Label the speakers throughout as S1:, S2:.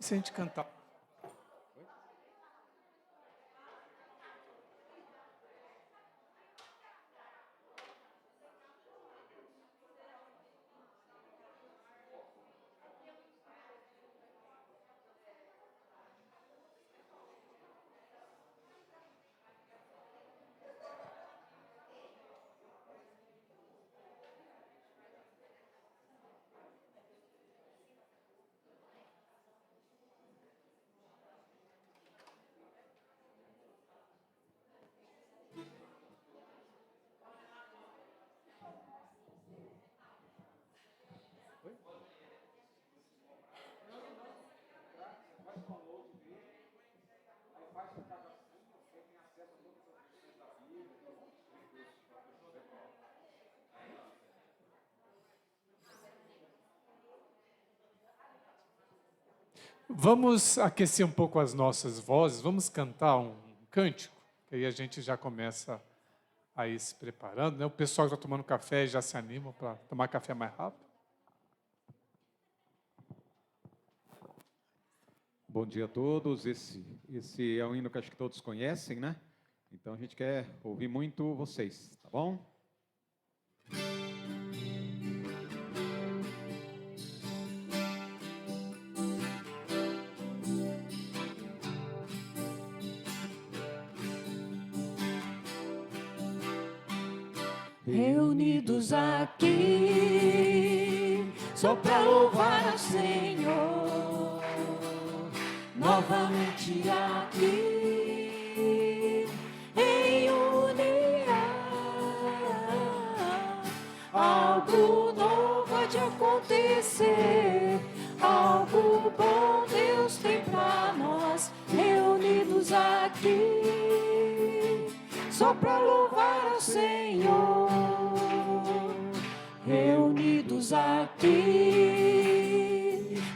S1: se a gente cantar. Vamos aquecer um pouco as nossas vozes, vamos cantar um cântico, que aí a gente já começa a ir se preparando, né? O pessoal que está tomando café já se anima para tomar café mais rápido.
S2: Bom dia a todos. Esse é um hino que acho que todos conhecem, né? Então a gente quer ouvir muito vocês, tá bom?
S3: Reunidos aqui, só para louvar ao Senhor, novamente aqui, em união, algo novo há de acontecer, algo bom Deus tem para nós, reunidos aqui, só para louvar ao Senhor, reunidos aqui,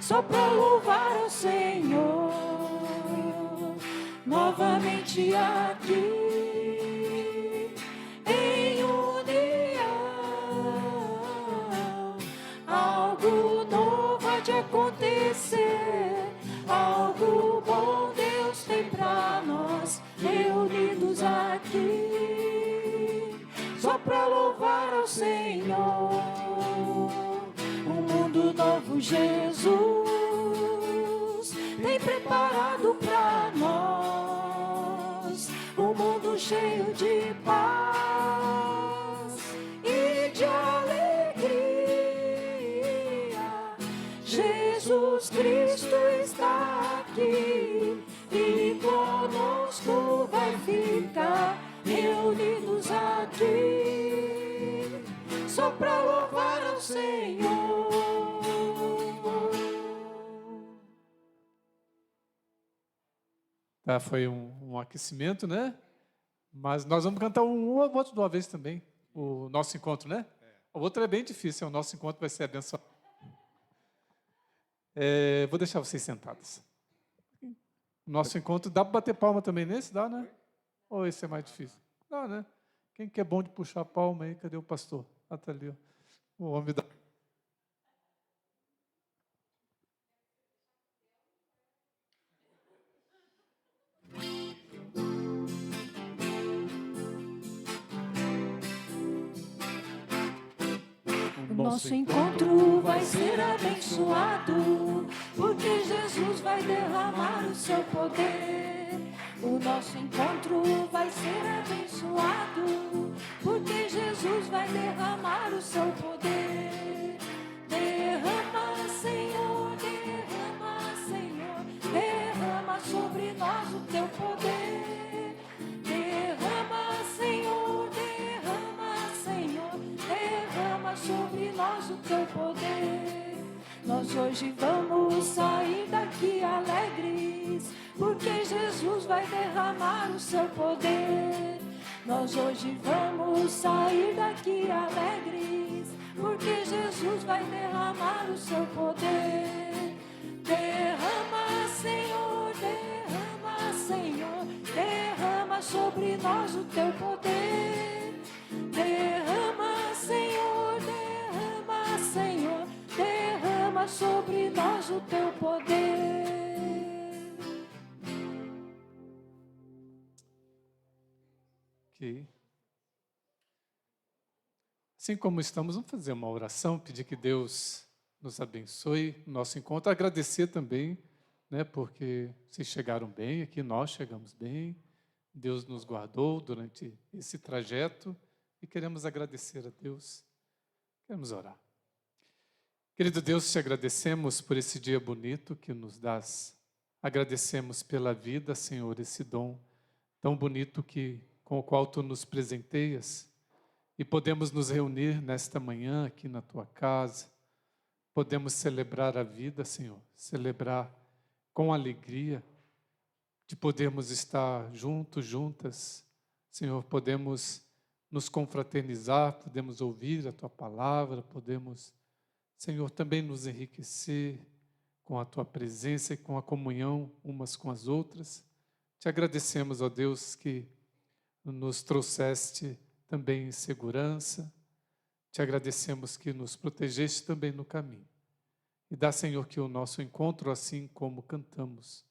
S3: só para louvar ao Senhor, novamente aqui, em união, algo novo há de acontecer, algo bom Deus tem para nós, reunidos aqui, só para louvar ao Senhor. Um mundo novo Jesus tem preparado para nós, um mundo cheio de paz e de alegria. Jesus Cristo está aqui e conosco vai ficar, reunidos aqui, só para louvar ao Senhor.
S1: Tá, foi um aquecimento, né? Mas nós vamos cantar um outro de uma vez também, o nosso encontro, né? O outro é bem difícil, o nosso encontro vai ser abençoado. Vou deixar vocês sentados. Nosso encontro, dá para bater palma também nesse? Dá, né? Ou esse é mais difícil? Dá, né? Quem que é bom de puxar palma aí? Cadê o pastor? Ah, tá ali, ó. O homem da...
S3: O nosso encontro vai ser abençoado, porque Jesus vai derramar o seu poder. O nosso encontro vai ser abençoado, porque Jesus vai derramar o seu poder. Derrama, Senhor, derrama sobre nós o teu poder. Derrama, Senhor, derrama sobre nós o teu poder. Nós hoje vamos sair daqui alegres, porque Jesus vai derramar o seu poder. Nós hoje vamos sair daqui alegres, porque Jesus vai derramar o seu poder. Derrama, Senhor, derrama sobre nós o teu poder. Derrama, Senhor, derrama sobre nós o teu poder.
S1: Ok. Assim como estamos, vamos fazer uma oração, pedir que Deus nos abençoe o nosso encontro, agradecer também, né, porque vocês chegaram bem aqui, nós chegamos bem, Deus nos guardou durante esse trajeto e queremos agradecer a Deus. Queremos orar. Querido Deus, te agradecemos por esse dia bonito que nos dás. Agradecemos pela vida, Senhor, esse dom tão bonito com o qual Tu nos presenteias. E podemos nos reunir nesta manhã aqui na Tua casa. Podemos celebrar a vida, Senhor. Celebrar com alegria de podermos estar juntos, juntas. Senhor, podemos nos confraternizar, podemos ouvir a Tua palavra, podemos, Senhor, também nos enriquecer com a Tua presença e com a comunhão umas com as outras. Te agradecemos, ó Deus, que nos trouxeste também em segurança. Te agradecemos que nos protegeste também no caminho. E dá, Senhor, que o nosso encontro, assim como cantamos,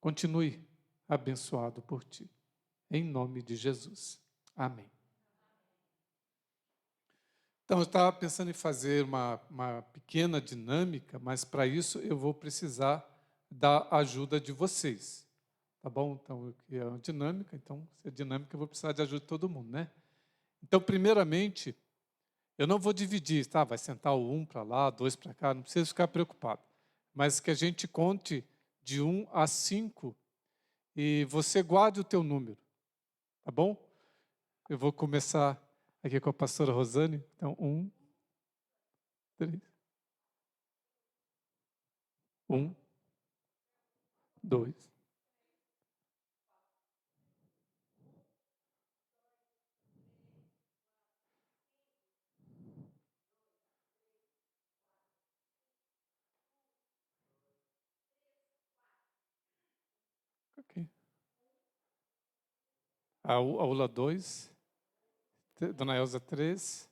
S1: continue abençoado por Ti. Em nome de Jesus. Amém. Então, eu estava pensando em fazer uma pequena dinâmica, mas para isso eu vou precisar da ajuda de vocês. Tá bom? Então, é uma dinâmica, então, se é dinâmica, eu vou precisar de ajuda de todo mundo, né? Então, primeiramente, eu não vou dividir, tá? Vai sentar o 1 para lá, 2 para cá, não precisa ficar preocupado. Mas que a gente conte de 1 a 5 e você guarde o teu número, tá bom? Eu vou começar aqui com a pastora Rosane. Então, 1, 3, 1, 2, ok. A aula 2, Dona Elza 3,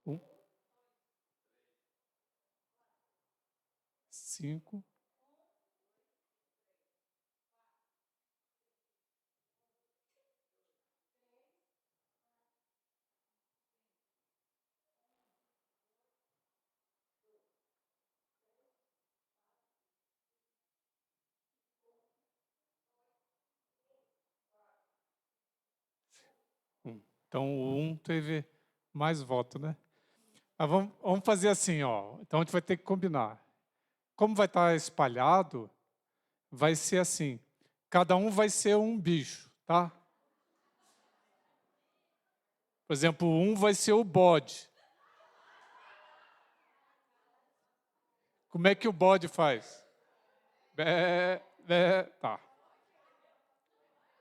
S1: 1, 5, Então, o 1 teve mais voto, né? Mas vamos fazer assim, ó. Então, a gente vai ter que combinar. Como vai estar espalhado, vai ser assim. Cada um vai ser um bicho, tá? Por exemplo, um vai ser o bode. Como é que o bode faz? Bé, bé, tá.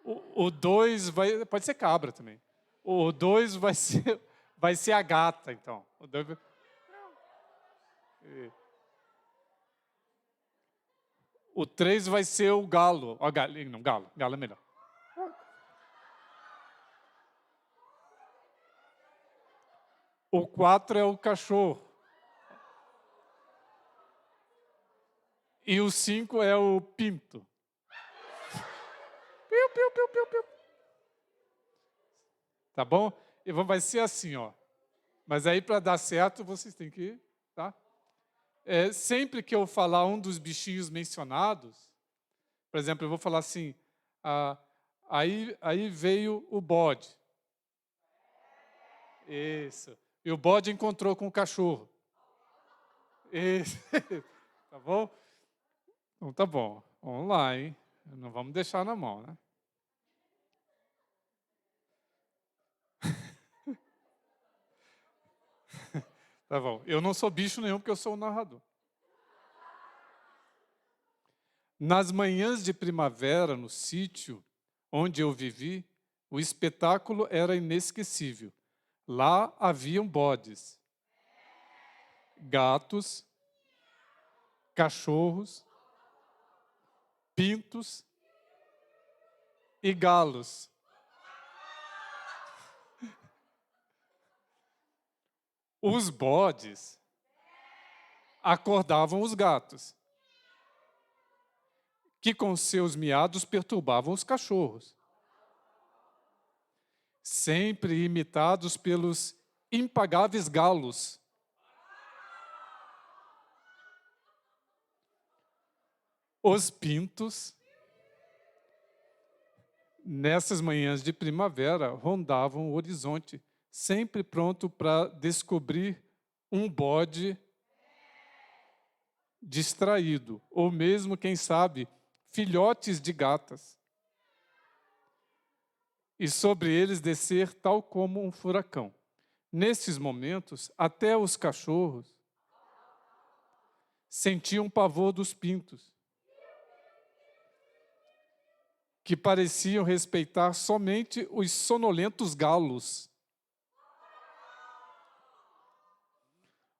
S1: O 2 pode ser cabra também. O 2 vai ser a gata, então. O 3 vai ser o galo. Ó, galinho, não, galo. Galo é melhor. O 4 é o cachorro. E o 5 é o pinto. Piu, piu, piu, piu, piu. Tá bom? E vai ser assim, ó. Mas aí, para dar certo, vocês têm que ir, tá? Sempre que eu falar um dos bichinhos mencionados, por exemplo, eu vou falar assim, aí veio o bode. Isso. E o bode encontrou com o cachorro. Isso. Tá bom? Então tá bom. Vamos lá, hein? Não vamos deixar na mão, né? Tá bom. Eu não sou bicho nenhum porque eu sou o narrador. Nas manhãs de primavera, no sítio onde eu vivi, o espetáculo era inesquecível. Lá haviam bodes, gatos, cachorros, pintos e galos. Os bodes acordavam os gatos, que com seus miados perturbavam os cachorros. sempre imitados pelos impagáveis galos. Os pintos, nessas manhãs de primavera, rondavam o horizonte, sempre pronto para descobrir um bode distraído, ou mesmo, quem sabe, filhotes de gatas. E sobre eles descer tal como um furacão. Nesses momentos, até os cachorros sentiam pavor dos pintos, que pareciam respeitar somente os sonolentos galos.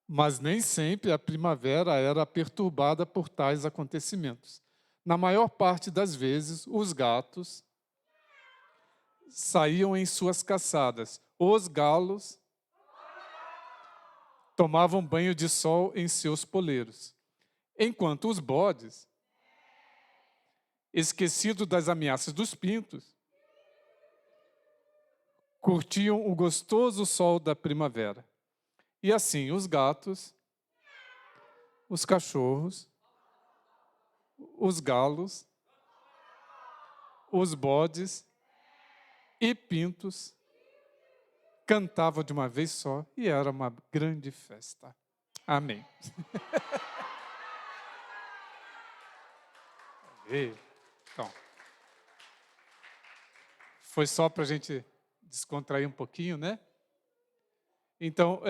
S1: Mas nem sempre a primavera era perturbada por tais acontecimentos. Na maior parte das vezes, os gatos saíam em suas caçadas. Os galos tomavam banho de sol em seus poleiros. Enquanto os bodes, esquecidos das ameaças dos pintos, curtiam o gostoso sol da primavera. E assim, os gatos, os cachorros, os galos, os bodes e pintos cantavam de uma vez só e era uma grande festa. Amém. Então, foi só para a gente descontrair um pouquinho, né? Então,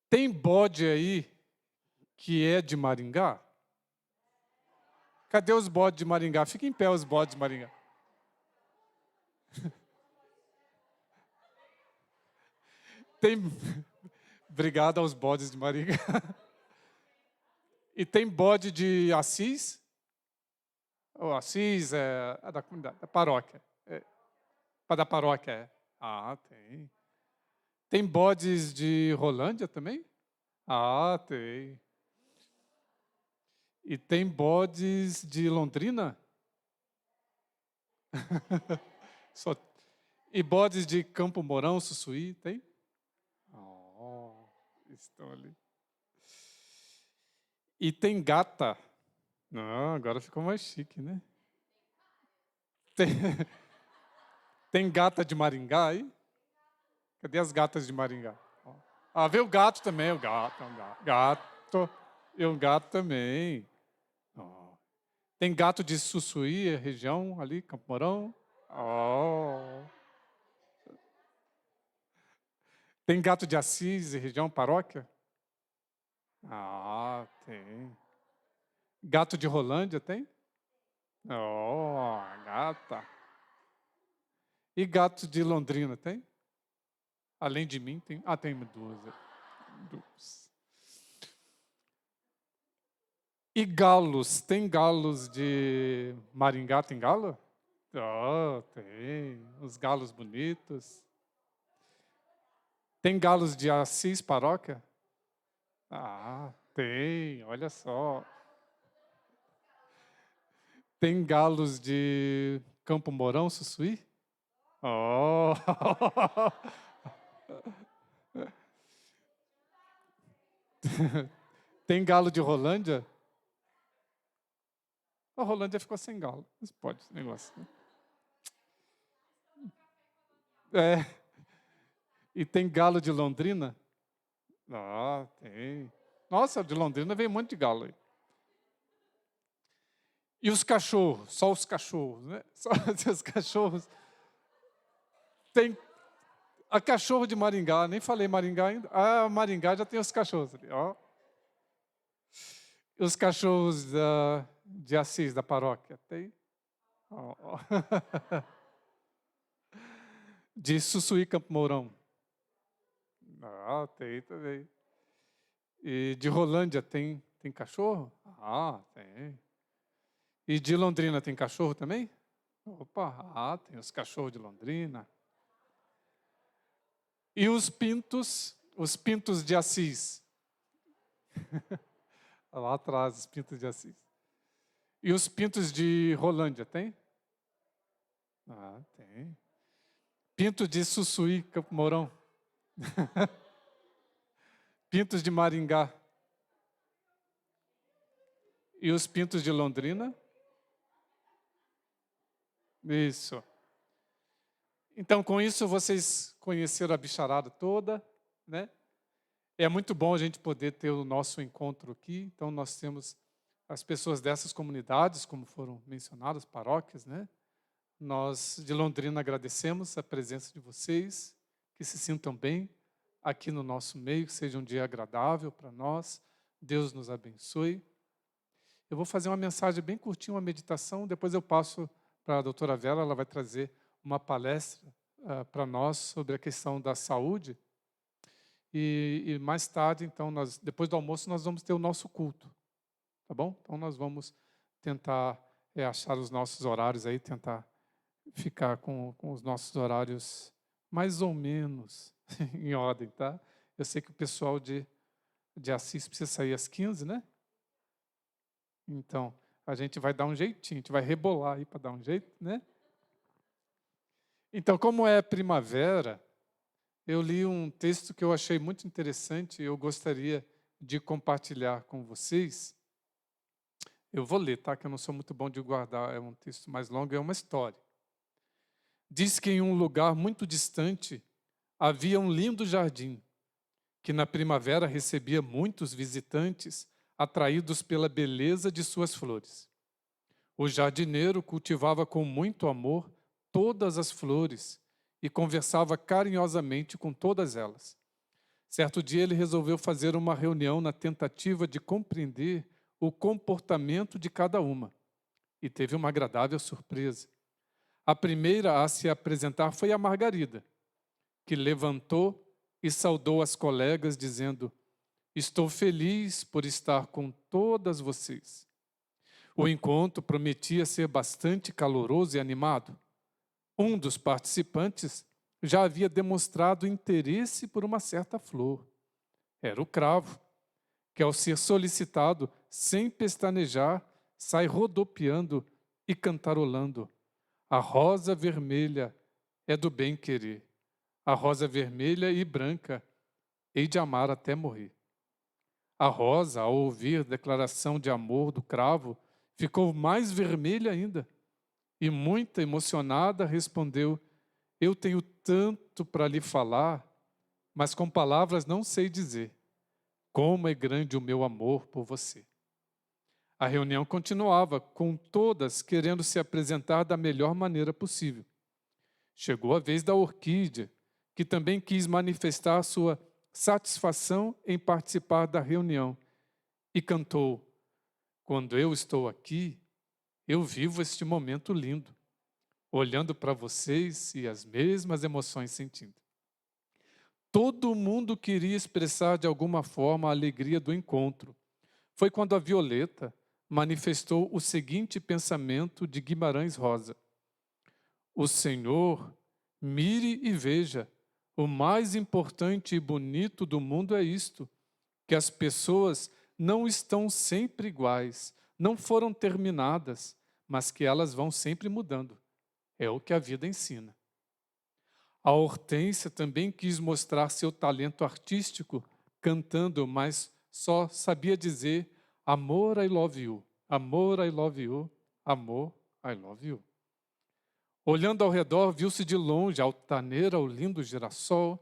S1: tem bode aí que é de Maringá? Cadê os bodes de Maringá? Fiquem em pé os bodes de Maringá. Obrigado aos bodes de Maringá. E tem bode de Assis? O Assis é da comunidade, da paróquia. Da paróquia, é. Ah, tem. Tem bodes de Rolândia também? Ah, tem. E tem bodes de Londrina? Só. E bodes de Campo Mourão, Sussuí, tem? Oh, estão ali. E tem gata. Não, agora ficou mais chique, né? Tem gata de Maringá aí? Cadê as gatas de Maringá? Ah, vê o gato também, o gato. Gato. E um gato também. Oh. Tem gato de Sussuí, região ali, Campo Mourão. Oh. Tem gato de Assis, região, paróquia? Ah, tem. Gato de Rolândia tem? Oh, gata. E gato de Londrina tem? Além de mim, tem. Ah, tem duas. E galos? Tem galos de Maringá? Tem galo? Oh, tem. Os galos bonitos. Tem galos de Assis, paróquia? Ah, tem. Olha só. Tem galos de Campo Mourão, Sussuí? Oh! Tem galo de Rolândia? A Rolândia ficou sem galo. Mas pode, esse negócio. É. E tem galo de Londrina? Ah, tem. Nossa, de Londrina vem um monte de galo aí. E os cachorros? Só os cachorros, né? Só os cachorros. Tem a cachorro de Maringá, nem falei Maringá ainda. Ah, Maringá já tem os cachorros ali, ó. E os cachorros de Assis, da paróquia, tem? Ó, ó. De Sussuí, Campo Mourão. Ah, tem também. E de Rolândia tem cachorro? Ah, tem. E de Londrina tem cachorro também? Opa, tem os cachorros de Londrina. E os pintos de Assis? Lá atrás, os pintos de Assis. E os pintos de Rolândia, tem? Ah, tem. Pinto de Sussuí, Campo Mourão. Pintos de Maringá. E os pintos de Londrina? Isso. Então, com isso, vocês conheceram a bicharada toda, né? É muito bom a gente poder ter o nosso encontro aqui. Então, nós temos as pessoas dessas comunidades, como foram mencionadas, paróquias, né? Nós, de Londrina, agradecemos a presença de vocês, que se sintam bem aqui no nosso meio, que seja um dia agradável para nós. Deus nos abençoe. Eu vou fazer uma mensagem bem curtinha, uma meditação, depois eu passo para a doutora Vera, ela vai trazer uma palestra para nós sobre a questão da saúde. E mais tarde, então, depois do almoço, nós vamos ter o nosso culto, tá bom? Então, nós vamos tentar achar os nossos horários aí, tentar ficar com os nossos horários mais ou menos em ordem, tá? Eu sei que o pessoal de Assis precisa sair às 15, né? Então, a gente vai dar um jeitinho, a gente vai rebolar aí para dar um jeito, né? Então, como é primavera, eu li um texto que eu achei muito interessante e eu gostaria de compartilhar com vocês. Eu vou ler, tá? Que eu não sou muito bom de guardar, é um texto mais longo, é uma história. Diz que em um lugar muito distante havia um lindo jardim, que na primavera recebia muitos visitantes, atraídos pela beleza de suas flores. O jardineiro cultivava com muito amor todas as flores e conversava carinhosamente com todas elas. Certo dia ele resolveu fazer uma reunião na tentativa de compreender o comportamento de cada uma. E teve uma agradável surpresa. A primeira a se apresentar foi a Margarida, que levantou e saudou as colegas, dizendo: "Estou feliz por estar com todas vocês." O encontro prometia ser bastante caloroso e animado. Um dos participantes já havia demonstrado interesse por uma certa flor. Era o cravo, que ao ser solicitado, sem pestanejar, sai rodopiando e cantarolando: "A rosa vermelha é do bem-querer. A rosa vermelha e branca hei de amar até morrer." A rosa, ao ouvir a declaração de amor do cravo, ficou mais vermelha ainda e, muito emocionada, respondeu: "Eu tenho tanto para lhe falar, mas com palavras não sei dizer. Como é grande o meu amor por você." A reunião continuava, com todas querendo se apresentar da melhor maneira possível. Chegou a vez da orquídea, que também quis manifestar sua satisfação em participar da reunião, e cantou: "Quando eu estou aqui, eu vivo este momento lindo, olhando para vocês e as mesmas emoções sentindo." Todo mundo queria expressar de alguma forma a alegria do encontro. Foi quando a Violeta manifestou o seguinte pensamento de Guimarães Rosa: "O Senhor, mire e veja, o mais importante e bonito do mundo é isto, que as pessoas não estão sempre iguais, não foram terminadas, mas que elas vão sempre mudando. É o que a vida ensina." A Hortência também quis mostrar seu talento artístico, cantando, mas só sabia dizer: "Amor, I love you. Amor, I love you. Amor, I love you." Olhando ao redor, viu-se de longe a altaneira, o lindo girassol,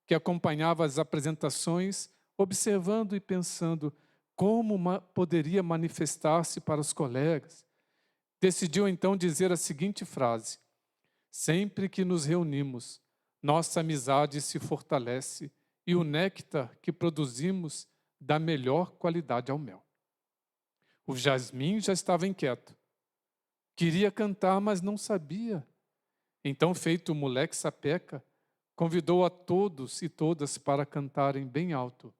S1: que acompanhava as apresentações, observando e pensando como poderia manifestar-se para os colegas. Decidiu então dizer a seguinte frase: "Sempre que nos reunimos, nossa amizade se fortalece e o néctar que produzimos dá melhor qualidade ao mel." O jasmim já estava inquieto. Queria cantar, mas não sabia. Então, feito o moleque sapeca, convidou a todos e todas para cantarem bem alto.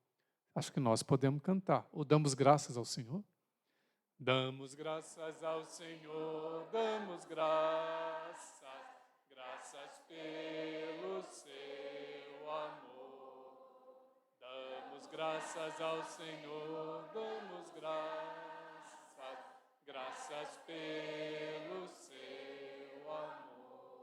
S1: Acho que nós podemos cantar. Ou damos graças ao Senhor? Damos graças ao Senhor, damos graças, graças pelo seu amor. Damos graças ao Senhor, damos graças, graças pelo seu amor.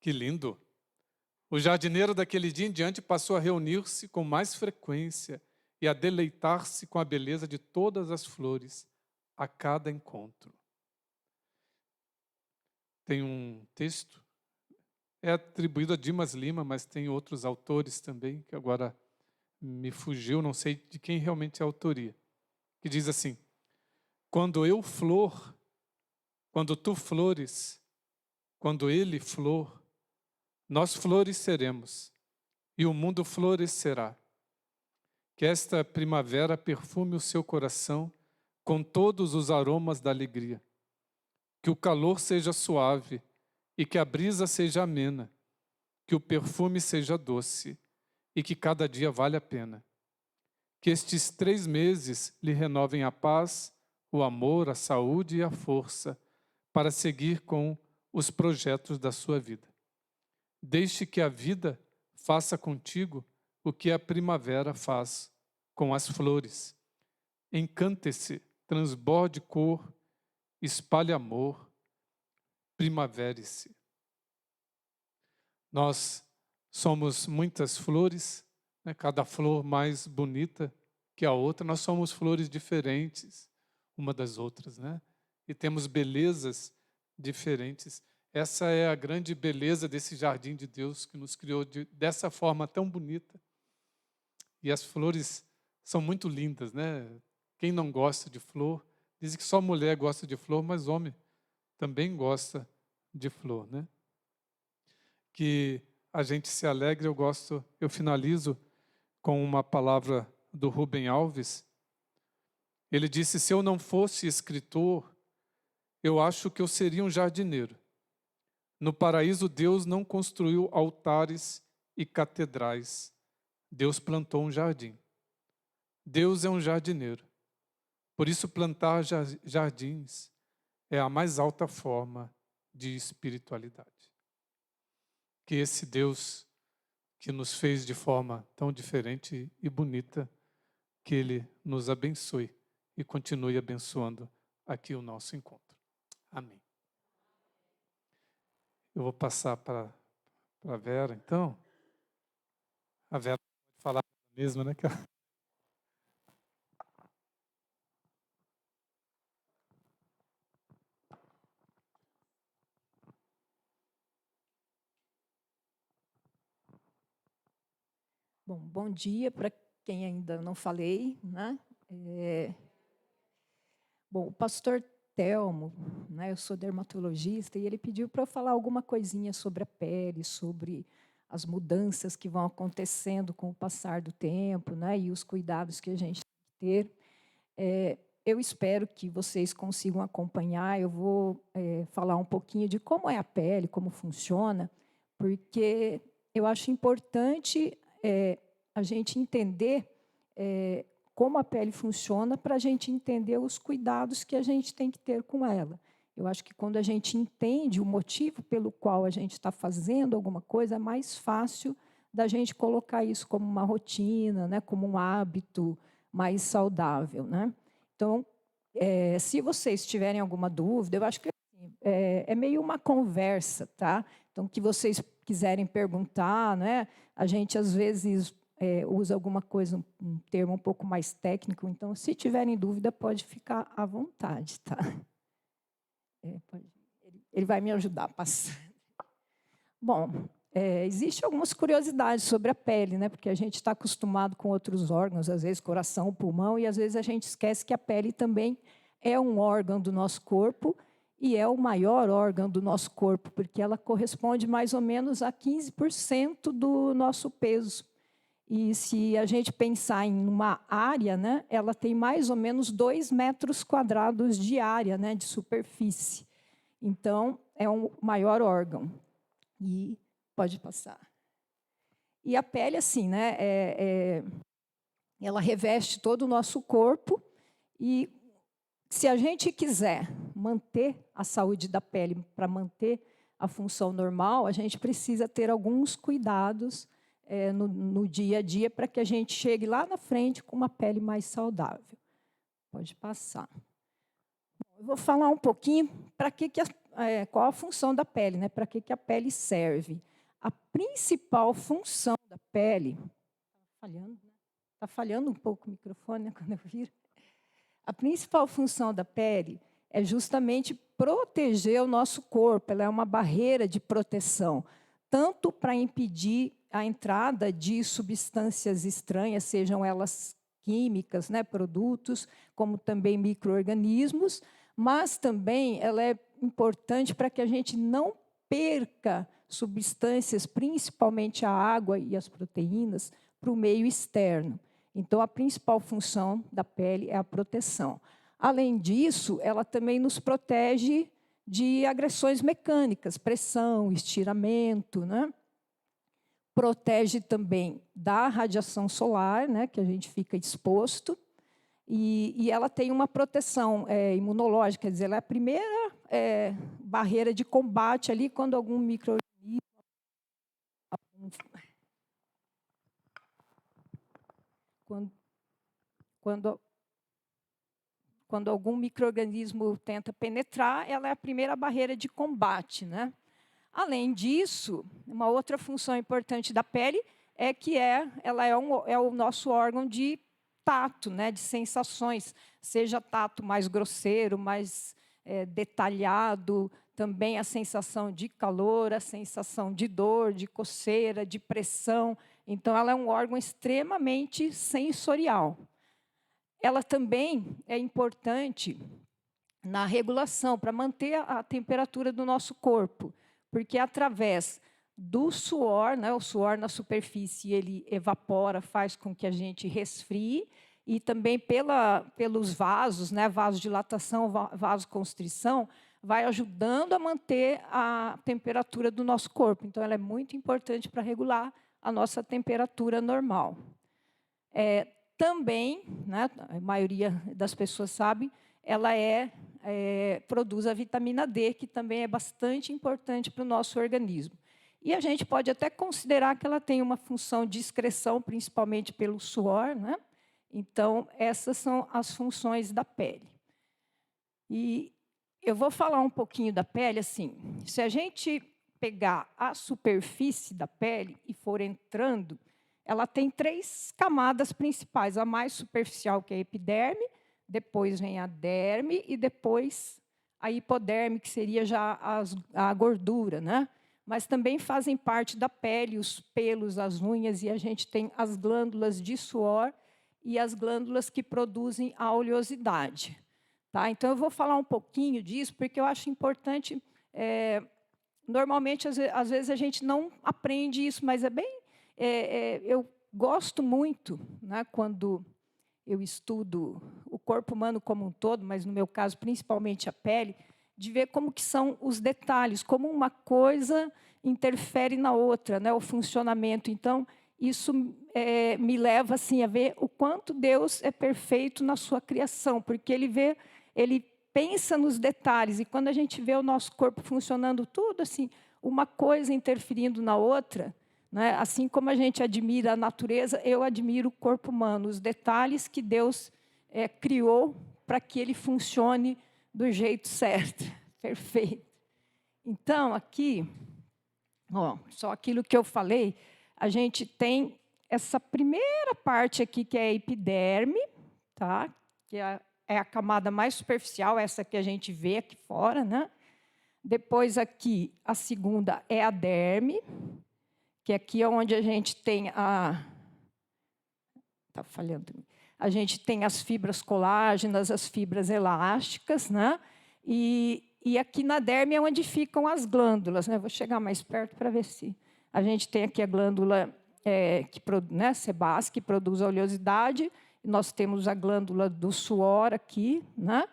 S1: Que lindo! O jardineiro daquele dia em diante passou a reunir-se com mais frequência e a deleitar-se com a beleza de todas as flores a cada encontro. Tem um texto, é atribuído a Dimas Lima, mas tem outros autores também, que agora me fugiu, não sei de quem realmente é a autoria, que diz assim: quando eu flor, quando tu flores, quando ele flor, nós floresceremos e o mundo florescerá. Que esta primavera perfume o seu coração com todos os aromas da alegria. Que o calor seja suave e que a brisa seja amena. Que o perfume seja doce e que cada dia vale a pena. Que estes 3 meses lhe renovem a paz, o amor, a saúde e a força para seguir com os projetos da sua vida. Deixe que a vida faça contigo o que a primavera faz com as flores. Encante-se, transborde cor, espalhe amor, primavere-se. Nós somos muitas flores, né? Cada flor mais bonita que a outra. Nós somos flores diferentes uma das outras, né? E temos belezas diferentes. Essa é a grande beleza desse jardim de Deus que nos criou dessa forma tão bonita. E as flores são muito lindas, né? Quem não gosta de flor, dizem que só mulher gosta de flor, mas homem também gosta de flor, né? Que a gente se alegre, eu finalizo com uma palavra do Rubem Alves. Ele disse: se eu não fosse escritor, eu acho que eu seria um jardineiro. No paraíso, Deus não construiu altares e catedrais. Deus plantou um jardim. Deus é um jardineiro. Por isso, plantar jardins é a mais alta forma de espiritualidade. Que esse Deus que nos fez de forma tão diferente e bonita, que Ele nos abençoe e continue abençoando aqui o nosso encontro. Amém. Eu vou passar para a Vera, então. A Vera pode falar mesmo, né?
S4: Bom dia para quem ainda não falei, né? Bom, o pastor Telmo, né? Eu sou dermatologista e ele pediu para eu falar alguma coisinha sobre a pele, sobre as mudanças que vão acontecendo com o passar do tempo, né? E os cuidados que a gente tem que ter. Eu espero que vocês consigam acompanhar. Eu vou falar um pouquinho de como é a pele, como funciona, porque eu acho importante a gente entender como a pele funciona para a gente entender os cuidados que a gente tem que ter com ela. Eu acho que quando a gente entende o motivo pelo qual a gente está fazendo alguma coisa, é mais fácil da gente colocar isso como uma rotina, né, como um hábito mais saudável, né? Então, se vocês tiverem alguma dúvida, eu acho que é meio uma conversa, tá? Então, que vocês quiserem perguntar, né? A gente às vezes usa alguma coisa, um termo um pouco mais técnico. Então, se tiverem dúvida, pode ficar à vontade, tá? Ele vai me ajudar a passar. Bom, existem algumas curiosidades sobre a pele, né? Porque a gente está acostumado com outros órgãos, às vezes coração, pulmão, e às vezes a gente esquece que a pele também é um órgão do nosso corpo e é o maior órgão do nosso corpo, porque ela corresponde mais ou menos a 15% do nosso peso. E se a gente pensar em uma área, né, ela tem mais ou menos 2 metros quadrados de área, né, de superfície. Então, é um maior órgão. E pode passar. E a pele, assim, né, ela reveste todo o nosso corpo. E se a gente quiser manter a saúde da pele, para manter a função normal, a gente precisa ter alguns cuidados no dia a dia para que a gente chegue lá na frente com uma pele mais saudável. Pode passar. Eu vou falar um pouquinho para que qual a função da pele, né? Para que a pele serve? A principal função da pele... Está falhando um pouco o microfone, né, quando eu viro. A principal função da pele é justamente proteger o nosso corpo. Ela é uma barreira de proteção, tanto para impedir a entrada de substâncias estranhas, sejam elas químicas, né, produtos, como também micro-organismos, mas também ela é importante para que a gente não perca substâncias, principalmente a água e as proteínas, para o meio externo. Então, a principal função da pele é a proteção. Além disso, ela também nos protege de agressões mecânicas, pressão, estiramento, né? Protege também da radiação solar, né, que a gente fica exposto, e ela tem uma proteção imunológica, quer dizer, ela é a primeira barreira de combate ali quando algum micro-organismo... Quando algum micro-organismo tenta penetrar, ela é a primeira barreira de combate, né? Além disso, uma outra função importante da pele é que ela é o nosso órgão de tato, né, de sensações, seja tato mais grosseiro, mais detalhado, também a sensação de calor, a sensação de dor, de coceira, de pressão. Então, ela é um órgão extremamente sensorial. Ela também é importante na regulação, para manter a temperatura do nosso corpo, porque através do suor, né, o suor na superfície, ele evapora, faz com que a gente resfrie, e também pelos vasos, né, vasodilatação, vasoconstrição, vai ajudando a manter a temperatura do nosso corpo. Então, ela é muito importante para regular a nossa temperatura normal. Também, né, a maioria das pessoas sabe, ela produz a vitamina D, que também é bastante importante para o nosso organismo. E a gente pode até considerar que ela tem uma função de excreção, principalmente pelo suor, né? Então, essas são as funções da pele. E eu vou falar um pouquinho da pele, assim, se a gente pegar a superfície da pele e for entrando, ela tem 3 camadas principais. A mais superficial, que é a epiderme, depois vem a derme e depois a hipoderme, que seria já a gordura, né? Mas também fazem parte da pele os pelos, as unhas, e a gente tem as glândulas de suor e as glândulas que produzem a oleosidade. Tá? Então, eu vou falar um pouquinho disso, porque eu acho importante... normalmente, às vezes, a gente não aprende isso, mas é bem... eu gosto muito, né, quando eu estudo o corpo humano como um todo, mas, no meu caso, principalmente a pele, de ver como que são os detalhes, como uma coisa interfere na outra, né, o funcionamento. Então, isso me leva assim, a ver o quanto Deus é perfeito na sua criação, porque Ele pensa nos detalhes, e quando a gente vê o nosso corpo funcionando tudo assim, uma coisa interferindo na outra, né, assim como a gente admira a natureza, eu admiro o corpo humano, os detalhes que Deus criou para que ele funcione do jeito certo, perfeito. Então, aqui, ó, só aquilo que eu falei, a gente tem essa primeira parte aqui, que é a epiderme, tá? Que é a camada mais superficial, essa que a gente vê aqui fora, né? Depois, aqui, a segunda é a derme, que aqui é onde a gente tem a... Está falhando. A gente tem as fibras colágenas, as fibras elásticas, né? E aqui na derme é onde ficam as glândulas, né? Vou chegar mais perto para ver se... A gente tem aqui a glândula sebácea, que produz a oleosidade. Nós temos a glândula do suor aqui, né?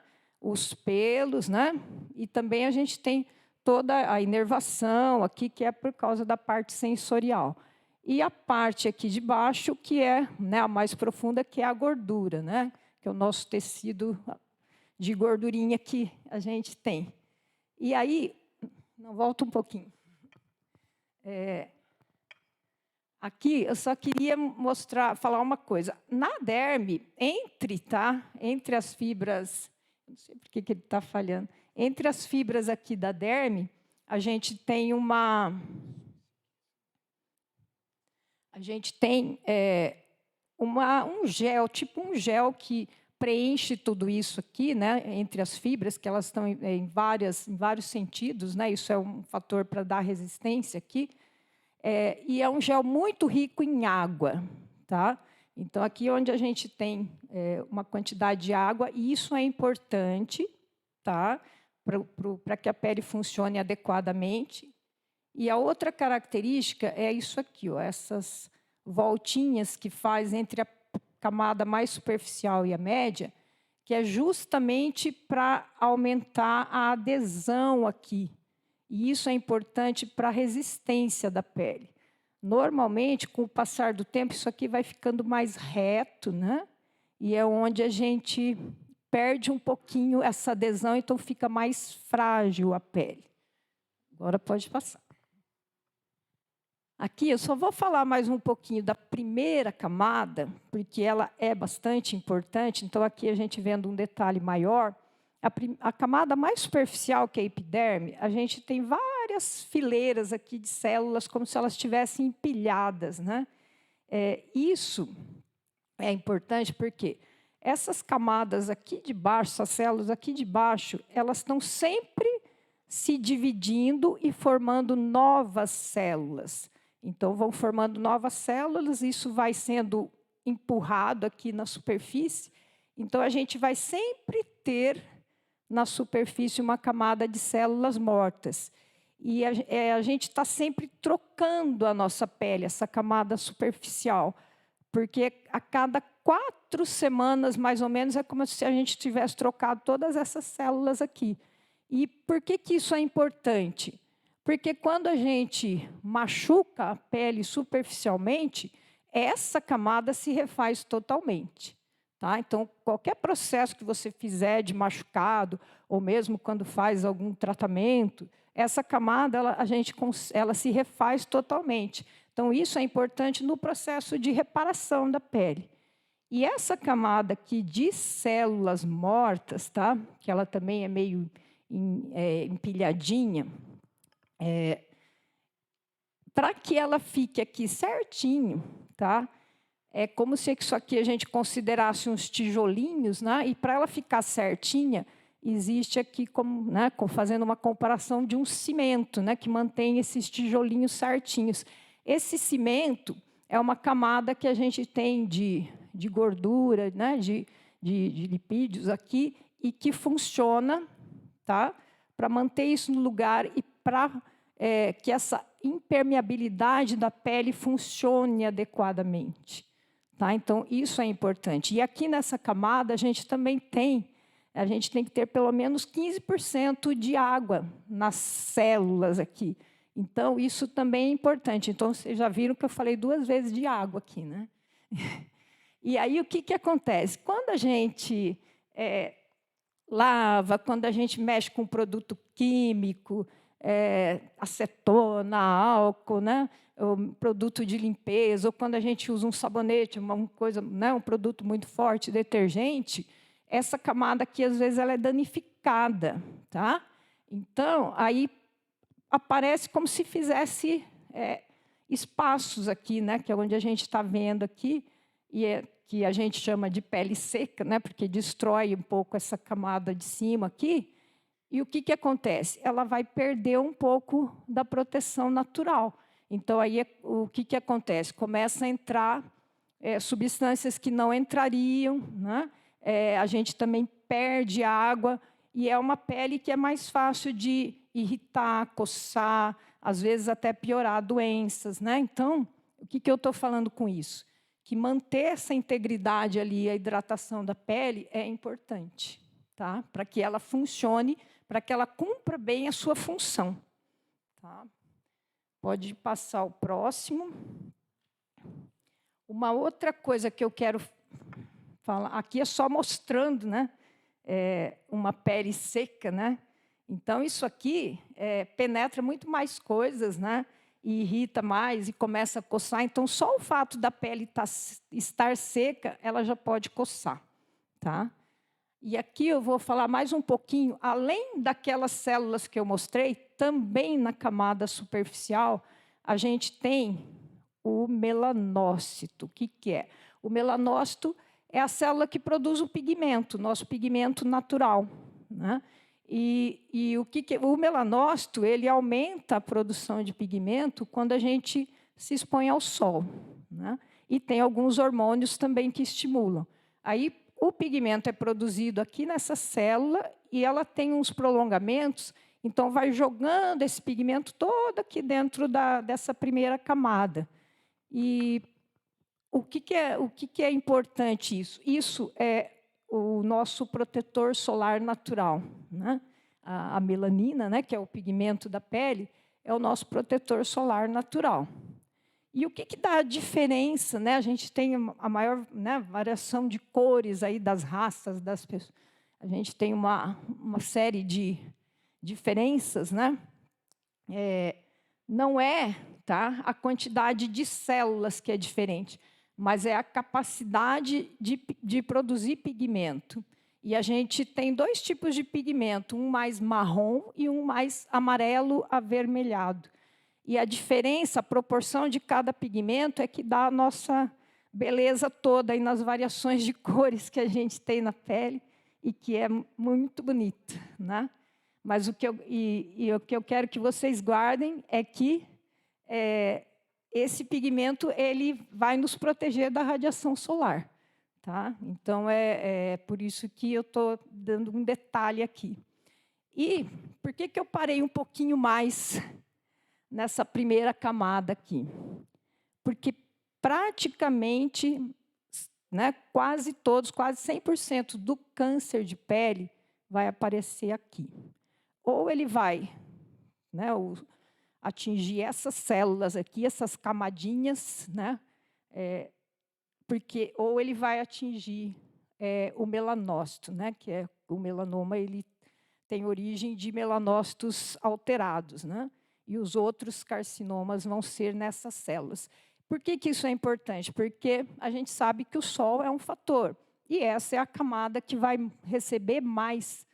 S4: Os pelos, né? E também a gente tem toda a inervação aqui, que é por causa da parte sensorial. E a parte aqui de baixo, que é, né, a mais profunda, que é a gordura, né? Que é o nosso tecido de gordurinha que a gente tem. E aí, volta um pouquinho. Aqui, eu só queria falar uma coisa. Na derme, entre as fibras... Não sei por que ele está falhando. Entre as fibras aqui da derme, a gente tem um gel, tipo um gel que preenche tudo isso aqui, né, entre as fibras, que elas estão em vários sentidos, né, isso é um fator para dar resistência aqui, e é um gel muito rico em água, tá? Então, aqui onde a gente tem uma quantidade de água, e isso é importante, tá, para que a pele funcione adequadamente. E a outra característica é isso aqui, ó, essas voltinhas que faz entre a camada mais superficial e a média, que é justamente para aumentar a adesão aqui. E isso é importante para a resistência da pele. Normalmente, com o passar do tempo, isso aqui vai ficando mais reto, né? E é onde a gente perde um pouquinho essa adesão, então fica mais frágil a pele. Agora pode passar. Aqui eu só vou falar mais um pouquinho da primeira camada, porque ela é bastante importante. Então, aqui a gente vendo um detalhe maior. A camada mais superficial, que é a epiderme, a gente tem várias fileiras aqui de células, como se elas estivessem empilhadas, né? Isso é importante porque essas camadas aqui de baixo, essas células aqui de baixo, elas estão sempre se dividindo e formando novas células. Então, vão formando novas células, isso vai sendo empurrado aqui na superfície. Então, a gente vai sempre ter na superfície uma camada de células mortas. E a gente está sempre trocando a nossa pele, essa camada superficial, porque a cada 4 semanas, mais ou menos, é como se a gente tivesse trocado todas essas células aqui. E por que isso é importante? Porque quando a gente machuca a pele superficialmente, essa camada se refaz totalmente. Tá? Então, qualquer processo que você fizer de machucado, ou mesmo quando faz algum tratamento, essa camada ela se refaz totalmente. Então, isso é importante no processo de reparação da pele. E essa camada aqui de células mortas, tá? Que ela também é meio empilhadinha, para que ela fique aqui certinho, tá? É como se isso aqui a gente considerasse uns tijolinhos, né? E para ela ficar certinha, existe aqui como, né, fazendo uma comparação de um cimento, né, que mantém esses tijolinhos certinhos. Esse cimento é uma camada que a gente tem de gordura, né, de lipídios aqui, e que funciona, tá, para manter isso no lugar e para que essa impermeabilidade da pele funcione adequadamente. Tá? Então, isso é importante. E aqui nessa camada, a gente tem que ter pelo menos 15% de água nas células aqui. Então, isso também é importante. Então, vocês já viram que eu falei 2 vezes de água aqui, né? E aí, o que acontece? Quando a gente lava, quando a gente mexe com produto químico, acetona, álcool, né? Um produto de limpeza, ou quando a gente usa um sabonete, uma coisa, né? Um produto muito forte, detergente, essa camada aqui, às vezes, ela é danificada. Tá? Então, aí aparece como se fizesse espaços aqui, né? Que é onde a gente está vendo aqui, e que a gente chama de pele seca, né? Porque destrói um pouco essa camada de cima aqui. E o que acontece? Ela vai perder um pouco da proteção natural. Então, aí o que acontece? Começa a entrar substâncias que não entrariam, né? A gente também perde água, e é uma pele que é mais fácil de irritar, coçar, às vezes até piorar doenças, né? Então, o que eu estou falando com isso? Que manter essa integridade ali, a hidratação da pele, é importante, tá? Para que ela funcione, para que ela cumpra bem a sua função. Tá? Pode passar o próximo. Uma outra coisa que eu quero falar, aqui é só mostrando, né, uma pele seca, né? Então, isso aqui penetra muito mais coisas, né? E irrita mais e começa a coçar. Então, só o fato da pele estar seca, ela já pode coçar. Tá? E aqui eu vou falar mais um pouquinho, além daquelas células que eu mostrei, também na camada superficial, a gente tem o melanócito. O que é? O melanócito é a célula que produz o pigmento, nosso pigmento natural, né? E o melanócito, ele aumenta a produção de pigmento quando a gente se expõe ao sol, né? E tem alguns hormônios também que estimulam. Aí, o pigmento é produzido aqui nessa célula e ela tem uns prolongamentos, então vai jogando esse pigmento todo aqui dentro dessa primeira camada. E o que é importante isso? Isso é o nosso protetor solar natural, né? A melanina, né, que é o pigmento da pele, é o nosso protetor solar natural. E o que dá a diferença, né? A gente tem a maior, né, variação de cores aí das raças das pessoas. A gente tem uma série de diferenças, né? Não é, tá, a quantidade de células que é diferente, mas é a capacidade de produzir pigmento. E a gente tem dois tipos de pigmento, um mais marrom e um mais amarelo avermelhado. E a diferença, a proporção de cada pigmento é que dá a nossa beleza toda aí nas variações de cores que a gente tem na pele e que é muito bonito, né? Mas o que eu quero que vocês guardem é que esse pigmento ele vai nos proteger da radiação solar, tá? Então, é por isso que eu estou dando um detalhe aqui. E por que eu parei um pouquinho mais nessa primeira camada aqui? Porque praticamente, né, quase todos, quase 100% do câncer de pele vai aparecer aqui. Ou ele vai, né, atingir essas células aqui, essas camadinhas, né, ou ele vai atingir o melanócito, né, que é o melanoma, ele tem origem de melanócitos alterados, né? E os outros carcinomas vão ser nessas células. Por que isso é importante? Porque a gente sabe que o sol é um fator, e essa é a camada que vai receber mais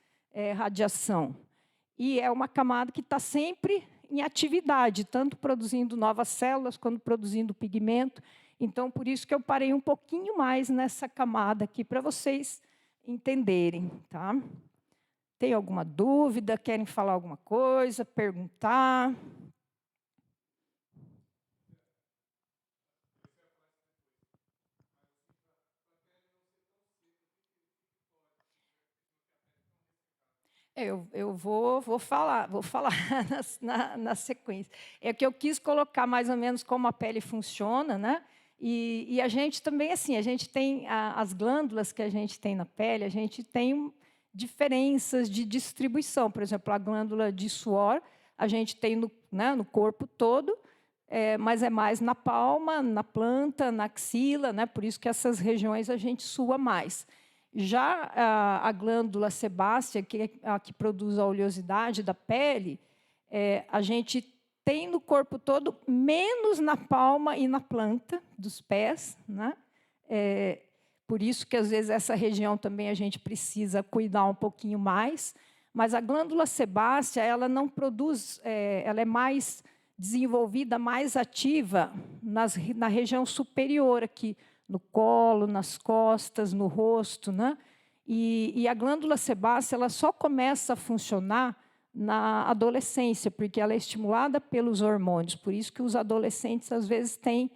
S4: radiação. E é uma camada que está sempre em atividade, tanto produzindo novas células, quanto produzindo pigmento. Então, por isso que eu parei um pouquinho mais nessa camada aqui, para vocês entenderem, tá? Tem alguma dúvida? Querem falar alguma coisa? Perguntar? Eu vou falar na sequência. É que eu quis colocar mais ou menos como a pele funciona, né? E a gente também, assim, a gente tem as glândulas que a gente tem na pele, a gente tem diferenças de distribuição. Por exemplo, a glândula de suor, a gente tem no corpo todo, mas é mais na palma, na planta, na axila, né? Por isso que essas regiões a gente sua mais. Já a glândula sebácea, que é a que produz a oleosidade da pele, a gente tem no corpo todo, menos na palma e na planta dos pés, né? Por isso que, às vezes, essa região também a gente precisa cuidar um pouquinho mais. Mas a glândula sebácea, ela não produz, ela é mais desenvolvida, mais ativa na região superior aqui, no colo, nas costas, no rosto, né? E a glândula sebácea ela só começa a funcionar na adolescência, porque ela é estimulada pelos hormônios. Por isso que os adolescentes, às vezes, têm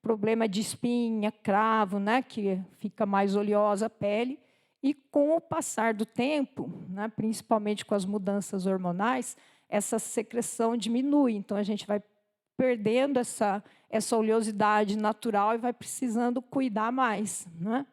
S4: problema de espinha, cravo, né? Que fica mais oleosa a pele. E, com o passar do tempo, né? Principalmente com as mudanças hormonais, essa secreção diminui. Então, a gente vai perdendo essa oleosidade natural e vai precisando cuidar mais, né?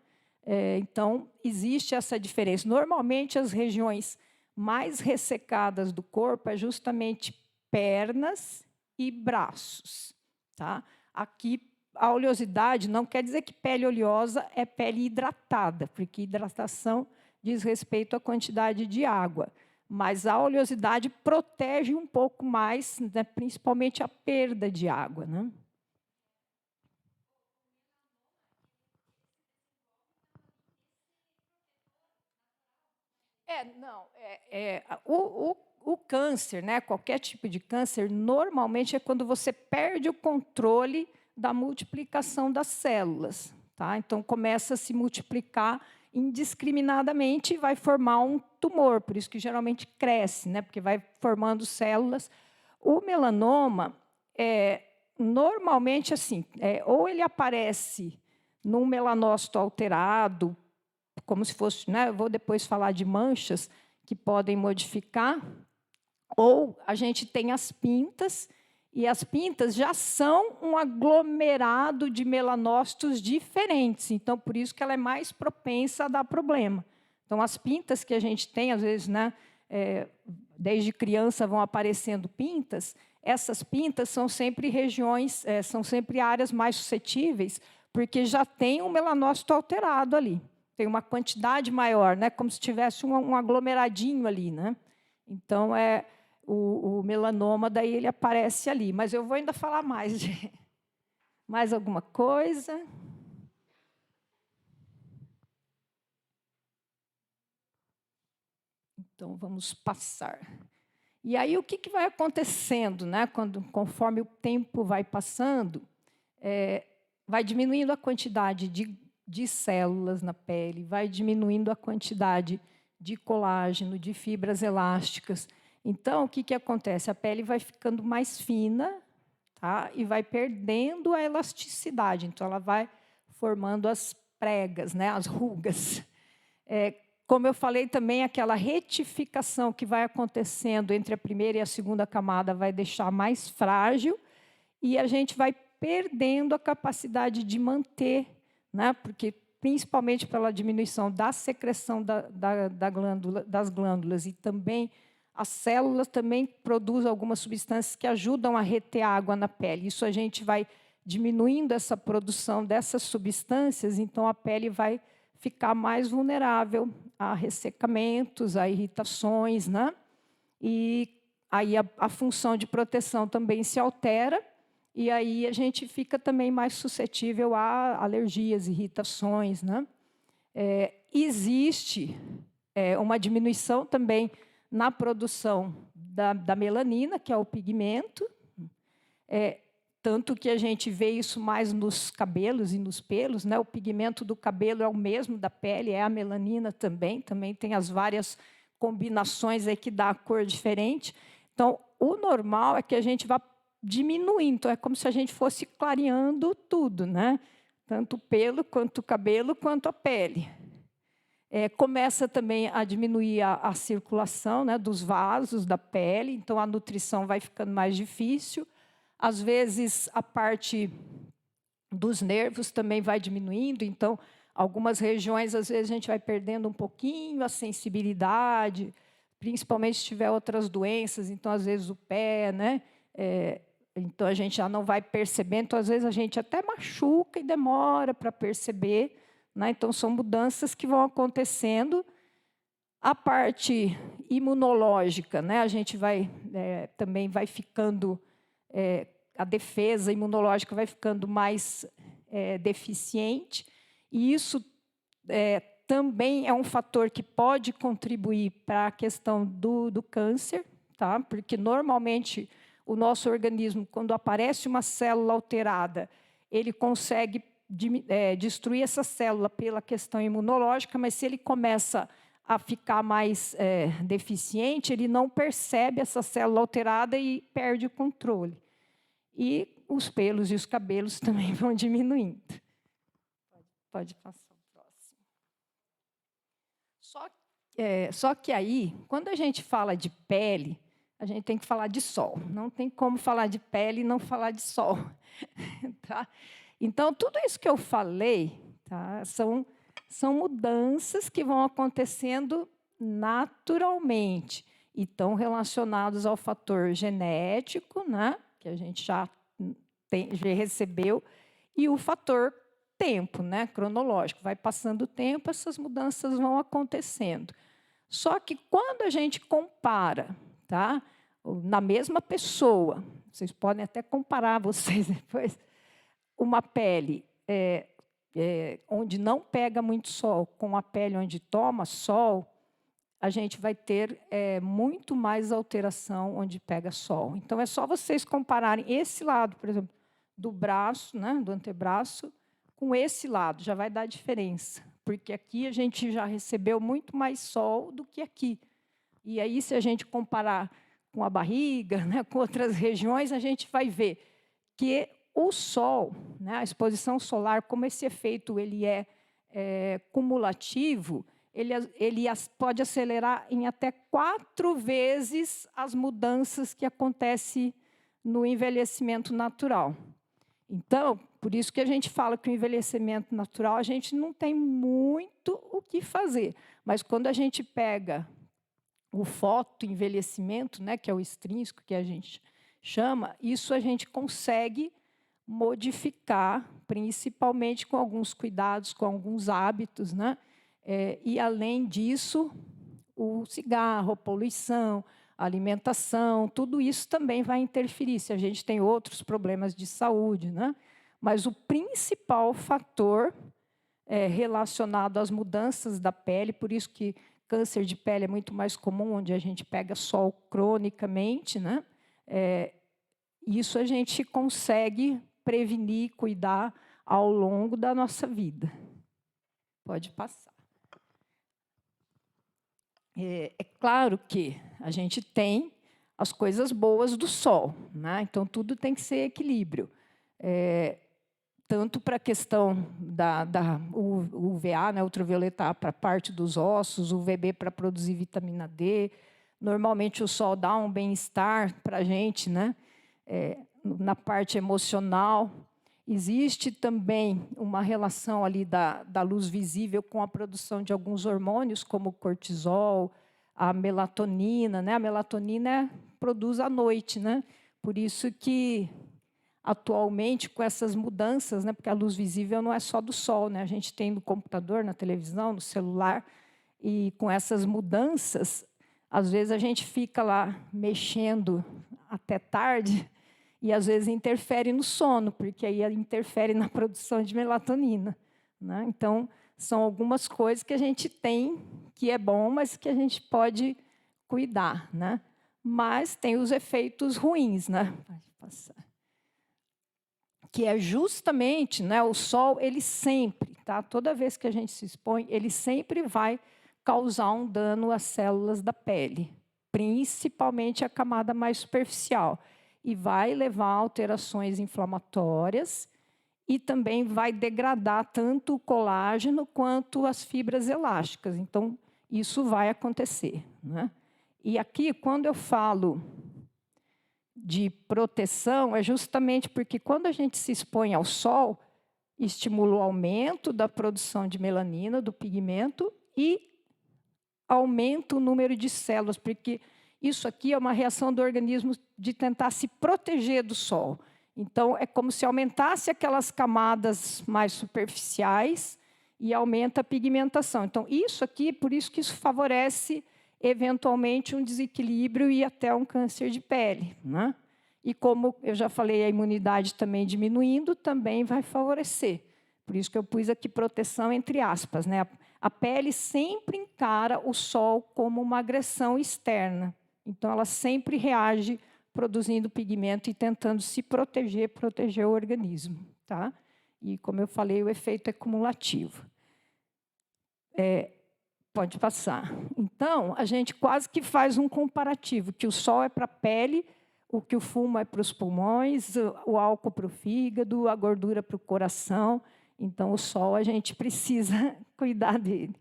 S4: Então, existe essa diferença. Normalmente, as regiões mais ressecadas do corpo é justamente pernas e braços, tá? Aqui, a oleosidade não quer dizer que pele oleosa é pele hidratada, porque hidratação diz respeito à quantidade de água. Mas a oleosidade protege um pouco mais, né, principalmente a perda de água, né? O câncer, né, qualquer tipo de câncer, normalmente é quando você perde o controle da multiplicação das células. Tá? Então, começa a se multiplicar indiscriminadamente e vai formar um tumor, por isso que geralmente cresce, né, porque vai formando células. O melanoma, normalmente, assim, ou ele aparece num melanócito alterado, como se fosse, né, eu vou depois falar de manchas que podem modificar, ou a gente tem as pintas, e as pintas já são um aglomerado de melanócitos diferentes, então, por isso que ela é mais propensa a dar problema. Então, as pintas que a gente tem, às vezes, né, desde criança vão aparecendo pintas, essas pintas são sempre regiões, são sempre áreas mais suscetíveis, porque já tem um melanócito alterado ali. Tem uma quantidade maior, né, como se tivesse um aglomeradinho ali. Né? Então, o melanoma, daí ele aparece ali. Mas eu vou ainda falar mais. Mais alguma coisa? Então, vamos passar. E aí, o que vai acontecendo, né? Conforme o tempo vai passando, vai diminuindo a quantidade de células na pele, vai diminuindo a quantidade de colágeno, de fibras elásticas. Então, o que acontece? A pele vai ficando mais fina, tá? E vai perdendo a elasticidade. Então, ela vai formando as pregas, né? As rugas. Como eu falei também, aquela retificação que vai acontecendo entre a primeira e a segunda camada vai deixar mais frágil e a gente vai perdendo a capacidade de manter, né? Porque, principalmente pela diminuição da secreção das glândulas e também as células também produzem algumas substâncias que ajudam a reter água na pele. Isso a gente vai diminuindo essa produção dessas substâncias, então a pele vai ficar mais vulnerável a ressecamentos, a irritações, né? E aí a função de proteção também se altera, e aí a gente fica também mais suscetível a alergias, irritações, né? Existe uma diminuição também na produção da melanina, que é o pigmento, tanto que a gente vê isso mais nos cabelos e nos pelos, né? O pigmento do cabelo é o mesmo da pele, é a melanina também tem as várias combinações aí que dá a cor diferente. Então, o normal é que a gente vá diminuindo, então é como se a gente fosse clareando tudo, né? Tanto o pelo, quanto o cabelo, quanto a pele. Começa também a diminuir a circulação, né, dos vasos da pele, então a nutrição vai ficando mais difícil. Às vezes, a parte dos nervos também vai diminuindo, então, algumas regiões, às vezes, a gente vai perdendo um pouquinho a sensibilidade, principalmente se tiver outras doenças, então, às vezes, o pé, né? Então, a gente já não vai percebendo, então, às vezes, a gente até machuca e demora para perceber, né? Então, são mudanças que vão acontecendo. A parte imunológica, né? A gente também vai ficando... a defesa imunológica vai ficando mais deficiente, e isso também é um fator que pode contribuir para a questão do câncer, tá? Porque, normalmente, o nosso organismo, quando aparece uma célula alterada, ele consegue destruir essa célula pela questão imunológica, mas se ele começa a ficar mais deficiente, ele não percebe essa célula alterada e perde o controle. E os pelos e os cabelos também vão diminuindo. Pode passar o próximo. Só que aí, quando a gente fala de pele, a gente tem que falar de sol. Não tem como falar de pele e não falar de sol. Tá? Então, tudo isso que eu falei, tá, são mudanças que vão acontecendo naturalmente e estão relacionados ao fator genético, né, que a gente já recebeu, e o fator tempo, né, cronológico. Vai passando o tempo, essas mudanças vão acontecendo. Só que quando a gente compara, tá, na mesma pessoa, vocês podem até comparar vocês depois, uma pele onde não pega muito sol com a pele onde toma sol, a gente vai ter muito mais alteração onde pega sol. Então, é só vocês compararem esse lado, por exemplo, do braço, né, do antebraço, com esse lado, já vai dar diferença. Porque aqui a gente já recebeu muito mais sol do que aqui. E aí, se a gente comparar com a barriga, né, com outras regiões, a gente vai ver que o sol, né, a exposição solar, como esse efeito ele é cumulativo, ele pode acelerar em até 4 vezes as mudanças que acontecem no envelhecimento natural. Então, por isso que a gente fala que o envelhecimento natural, a gente não tem muito o que fazer. Mas quando a gente pega o fotoenvelhecimento, né, que é o extrínseco que a gente chama, isso a gente consegue modificar, principalmente com alguns cuidados, com alguns hábitos, né? E, além disso, o cigarro, a poluição, a alimentação, tudo isso também vai interferir, se a gente tem outros problemas de saúde, né? Mas o principal fator relacionado às mudanças da pele, por isso que câncer de pele é muito mais comum, onde a gente pega sol cronicamente, né? Isso a gente consegue prevenir, cuidar ao longo da nossa vida. Pode passar. É claro que a gente tem as coisas boas do sol, né? Então, tudo tem que ser equilíbrio. Tanto para a questão da UVA, né, ultravioleta, para a parte dos ossos, UVB para produzir vitamina D. Normalmente, o sol dá um bem-estar para a gente, né? Na parte emocional. Existe também uma relação ali da luz visível com a produção de alguns hormônios, como o cortisol, a melatonina, né? A melatonina produz à noite, né? Por isso que, atualmente, com essas mudanças, né? Porque a luz visível não é só do sol, né? A gente tem no computador, na televisão, no celular, e com essas mudanças, às vezes a gente fica lá mexendo até tarde, e, às vezes, interfere no sono, porque aí interfere na produção de melatonina, né? Então, são algumas coisas que a gente tem, que é bom, mas que a gente pode cuidar, né? Mas tem os efeitos ruins, né? Pode passar. Que é justamente, né, o sol, ele sempre, tá? Toda vez que a gente se expõe, ele sempre vai causar um dano às células da pele, principalmente a camada mais superficial. E vai levar a alterações inflamatórias e também vai degradar tanto o colágeno quanto as fibras elásticas. Então, isso vai acontecer, né? E aqui, quando eu falo de proteção, é justamente porque, quando a gente se expõe ao sol, estimula o aumento da produção de melanina, do pigmento, e aumenta o número de células, porque isso aqui é uma reação do organismo de tentar se proteger do sol. Então, é como se aumentasse aquelas camadas mais superficiais e aumenta a pigmentação. Então, isso aqui, por isso que isso favorece, eventualmente, um desequilíbrio e até um câncer de pele, né? E, como eu já falei, a imunidade também diminuindo, também vai favorecer. Por isso que eu pus aqui proteção entre aspas, né? A pele sempre encara o sol como uma agressão externa. Então, ela sempre reage produzindo pigmento e tentando se proteger o organismo, tá? E, como eu falei, o efeito é cumulativo. Pode passar. Então, a gente quase que faz um comparativo, que o sol é para a pele, o que o fumo é para os pulmões, o álcool para o fígado, a gordura para o coração. Então, o sol, a gente precisa cuidar dele.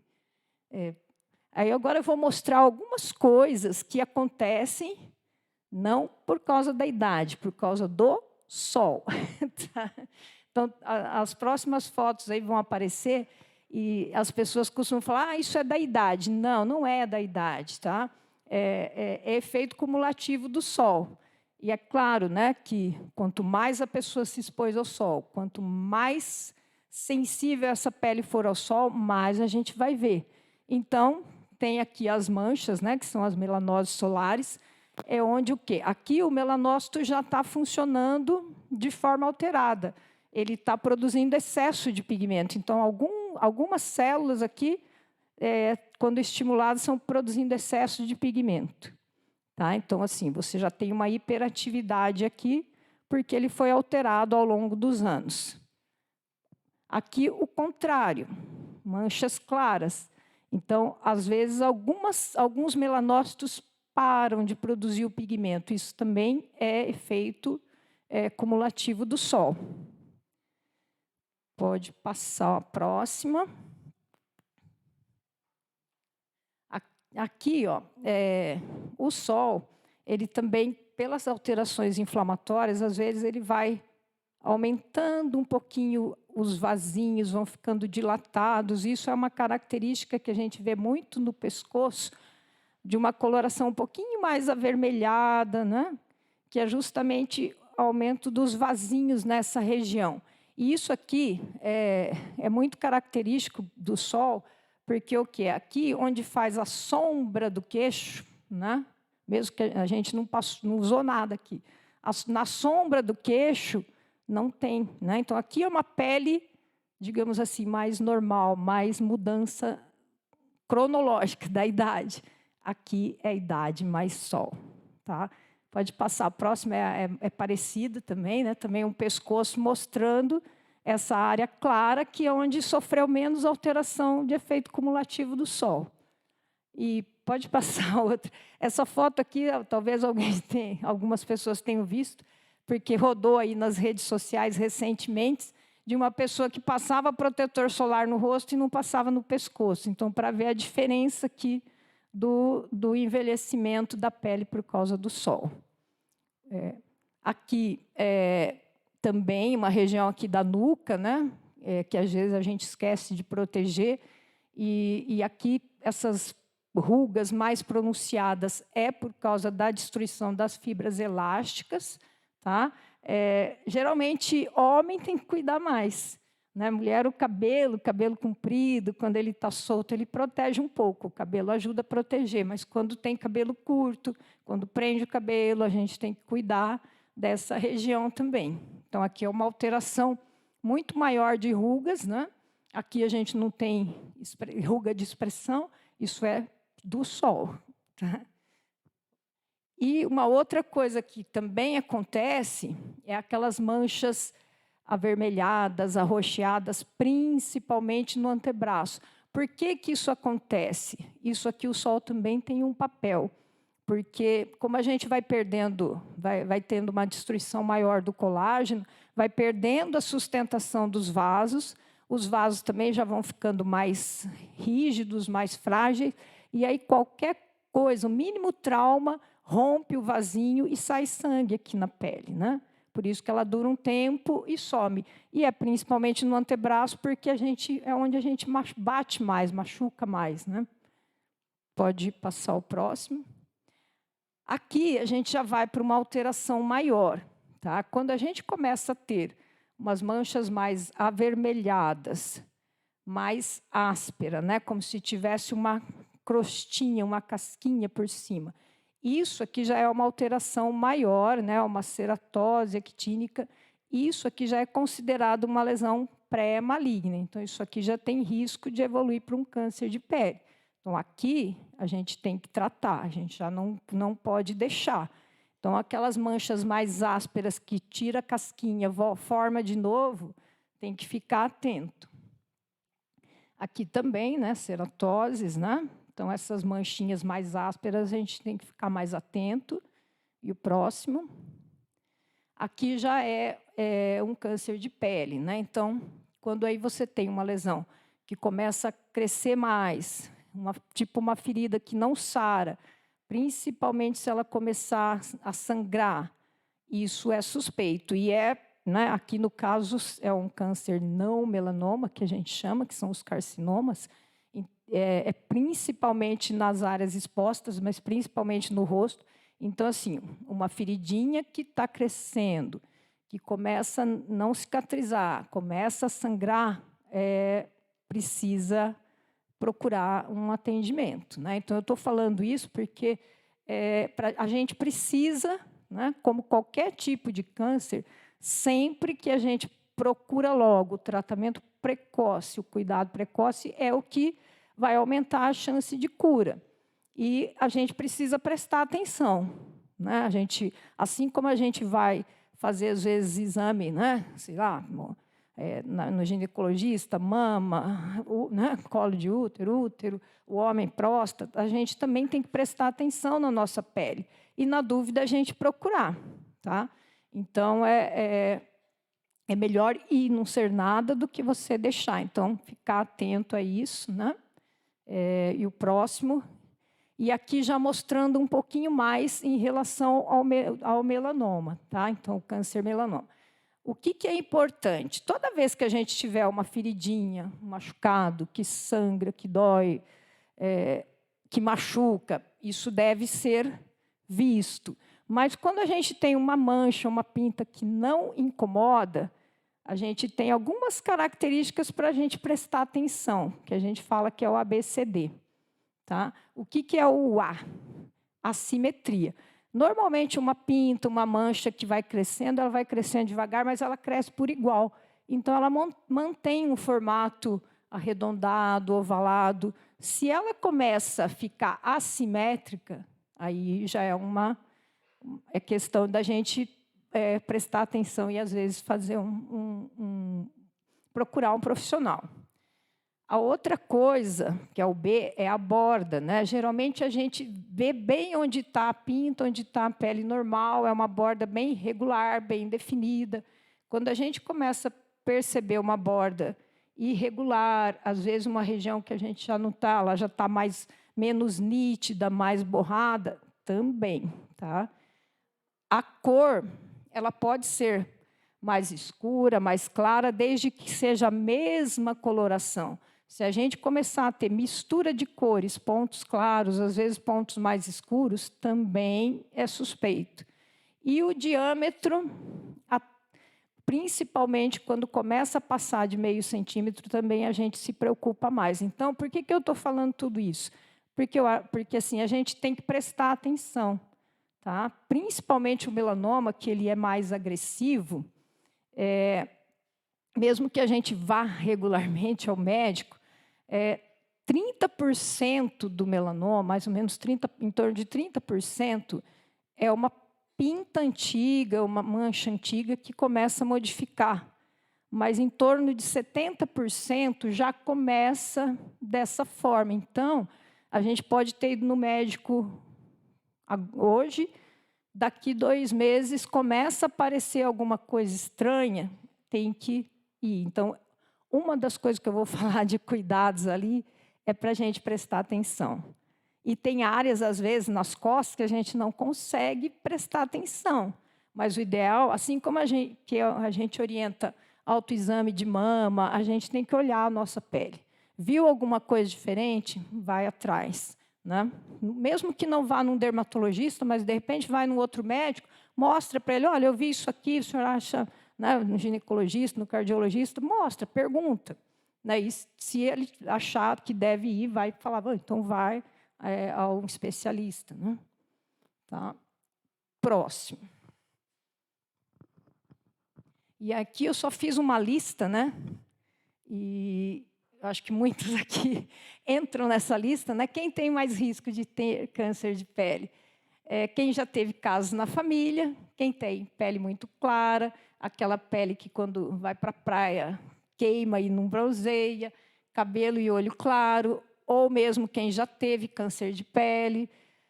S4: Aí, agora, eu vou mostrar algumas coisas que acontecem, não por causa da idade, por causa do sol. Tá? Então, as próximas fotos aí vão aparecer e as pessoas costumam falar, isso é da idade. Não, não é da idade. Tá? É efeito cumulativo do sol. E é claro, né, que quanto mais a pessoa se expôs ao sol, quanto mais sensível essa pele for ao sol, mais a gente vai ver. Então, tem aqui as manchas, né, que são as melanoses solares, é onde o quê? Aqui o melanócito já está funcionando de forma alterada. Ele está produzindo excesso de pigmento. Então, algumas células aqui quando estimuladas, são produzindo excesso de pigmento. Tá? Então, assim, você já tem uma hiperatividade aqui, porque ele foi alterado ao longo dos anos. Aqui, o contrário, manchas claras. Então, às vezes, alguns melanócitos param de produzir o pigmento. Isso também é efeito cumulativo do sol. Pode passar a próxima. Aqui, ó, o sol, ele também, pelas alterações inflamatórias, às vezes ele vai aumentando um pouquinho, os vasinhos vão ficando dilatados. Isso é uma característica que a gente vê muito no pescoço, de uma coloração um pouquinho mais avermelhada, né? Que é justamente o aumento dos vasinhos nessa região. E isso aqui é muito característico do sol, porque o quê? Aqui, onde faz a sombra do queixo, né? Mesmo que a gente não usou nada aqui, na sombra do queixo não tem. Né? Então, aqui é uma pele, digamos assim, mais normal, mais mudança cronológica da idade. Aqui é a idade mais sol. Tá? Pode passar, a próxima é parecida também, né? Também um pescoço mostrando essa área clara, que é onde sofreu menos alteração de efeito cumulativo do sol. E pode passar outra. Essa foto aqui, talvez algumas pessoas tenham visto, porque rodou aí nas redes sociais recentemente, de uma pessoa que passava protetor solar no rosto e não passava no pescoço. Então, para ver a diferença aqui do envelhecimento da pele por causa do sol. Aqui, também uma região aqui da nuca, né? Que às vezes a gente esquece de proteger, e aqui essas rugas mais pronunciadas é por causa da destruição das fibras elásticas. Tá? Geralmente, homem tem que cuidar mais. Né? Mulher, o cabelo comprido, quando ele está solto, ele protege um pouco. O cabelo ajuda a proteger, mas quando tem cabelo curto, quando prende o cabelo, a gente tem que cuidar dessa região também. Então, aqui é uma alteração muito maior de rugas. Né? Aqui a gente não tem ruga de expressão, isso é do sol. Tá? E uma outra coisa que também acontece é aquelas manchas avermelhadas, arroxeadas, principalmente no antebraço. Por que isso acontece? Isso aqui o sol também tem um papel, porque como a gente vai perdendo, vai tendo uma destruição maior do colágeno, vai perdendo a sustentação dos vasos, os vasos também já vão ficando mais rígidos, mais frágeis, e aí qualquer coisa, o mínimo trauma, rompe o vasinho e sai sangue aqui na pele. Né? Por isso que ela dura um tempo e some. E é principalmente no antebraço, porque é onde a gente bate mais, machuca mais. Né? Pode passar o próximo. Aqui a gente já vai para uma alteração maior. Tá? Quando a gente começa a ter umas manchas mais avermelhadas, mais áspera, né? Como se tivesse uma crostinha, uma casquinha por cima. Isso aqui já é uma alteração maior, né? Uma ceratose actínica. Isso aqui já é considerado uma lesão pré-maligna. Então, isso aqui já tem risco de evoluir para um câncer de pele. Então, aqui a gente tem que tratar, a gente já não pode deixar. Então, aquelas manchas mais ásperas que tira a casquinha, forma de novo, tem que ficar atento. Aqui também, né, ceratoses, né? Então, essas manchinhas mais ásperas, a gente tem que ficar mais atento. E o próximo. Aqui já é um câncer de pele, né? Então, quando aí você tem uma lesão que começa a crescer mais, tipo uma ferida que não sara, principalmente se ela começar a sangrar, isso é suspeito. E né, aqui no caso, é um câncer não melanoma, que a gente chama, que são os carcinomas, principalmente nas áreas expostas, mas principalmente no rosto. Então, assim, uma feridinha que está crescendo, que começa a não cicatrizar, começa a sangrar, precisa procurar um atendimento. Né? Então, eu estou falando isso porque a gente precisa, né, como qualquer tipo de câncer, sempre que a gente procura logo o tratamento precoce, o cuidado precoce é o que vai aumentar a chance de cura. E a gente precisa prestar atenção, né? A gente, assim como a gente vai fazer, às vezes, exame, né? Sei lá, no ginecologista, mama, né? Colo de útero, o homem, próstata, a gente também tem que prestar atenção na nossa pele. E, na dúvida, a gente procurar. Tá? Então, é melhor ir não ser nada do que você deixar. Então, ficar atento a isso. Né? E o próximo... E aqui já mostrando um pouquinho mais em relação ao melanoma, tá? Então, o câncer melanoma. O que é importante? Toda vez que a gente tiver uma feridinha, um machucado, que sangra, que dói, que machuca, isso deve ser visto. Mas quando a gente tem uma mancha, uma pinta que não incomoda, a gente tem algumas características para a gente prestar atenção, que a gente fala que é o ABCD. Tá? O que é o A? Assimetria. Normalmente, uma pinta, uma mancha que vai crescendo, ela vai crescendo devagar, mas ela cresce por igual. Então, ela mantém um formato arredondado, ovalado. Se ela começa a ficar assimétrica, aí já é questão da gente prestar atenção e, às vezes, fazer procurar um profissional. A outra coisa, que é o B, é a borda. Né? Geralmente, a gente vê bem onde está a pinta, onde está a pele normal, é uma borda bem regular, bem definida. Quando a gente começa a perceber uma borda irregular, às vezes uma região que a gente já não está, ela já está menos nítida, mais borrada, também. Tá? A cor, ela pode ser mais escura, mais clara, desde que seja a mesma coloração. Se a gente começar a ter mistura de cores, pontos claros, às vezes pontos mais escuros, também é suspeito. E o diâmetro, principalmente quando começa a passar de meio centímetro, também a gente se preocupa mais. Então, por que eu estou falando tudo isso? Porque assim, a gente tem que prestar atenção. Tá? Principalmente o melanoma, que ele é mais agressivo, mesmo que a gente vá regularmente ao médico, 30% do melanoma, mais ou menos em torno de 30%, é uma pinta antiga, uma mancha antiga que começa a modificar. Mas em torno de 70% já começa dessa forma. Então, a gente pode ter ido no médico hoje, daqui 2 meses, começa a aparecer alguma coisa estranha, tem que ir. Então, uma das coisas que eu vou falar de cuidados ali é para a gente prestar atenção. E tem áreas, às vezes, nas costas que a gente não consegue prestar atenção. Mas o ideal, assim como a gente orienta autoexame de mama, a gente tem que olhar a nossa pele. Viu alguma coisa diferente? Vai atrás. Né? Mesmo que não vá num dermatologista, mas, de repente, vai num outro médico, mostra para ele, olha, eu vi isso aqui, o senhor acha... Né, no ginecologista, no cardiologista, mostra, pergunta. Né, e se ele achar que deve ir, vai falar, então vai ao especialista. Né? Tá? Próximo. E aqui eu só fiz uma lista, né? E acho que muitos aqui entram nessa lista. Né? Quem tem mais risco de ter câncer de pele? Quem já teve casos na família, quem tem pele muito clara, aquela pele que, quando vai para a praia, queima e não bronzeia, cabelo e olho claro, ou mesmo quem já teve câncer de pele.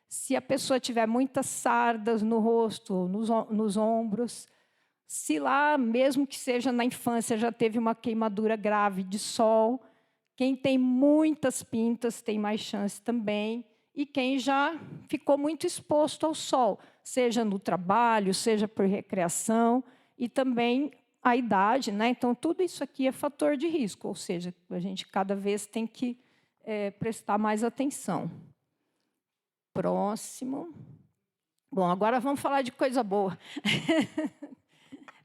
S4: Se a pessoa tiver muitas sardas no rosto ou nos ombros, se lá, mesmo que seja na infância, já teve uma queimadura grave de sol, quem tem muitas pintas tem mais chance também, e quem já ficou muito exposto ao sol, seja no trabalho, seja por recreação, e também a idade. Né? Então, tudo isso aqui é fator de risco, ou seja, a gente cada vez tem que prestar mais atenção. Próximo. Bom, agora vamos falar de coisa boa.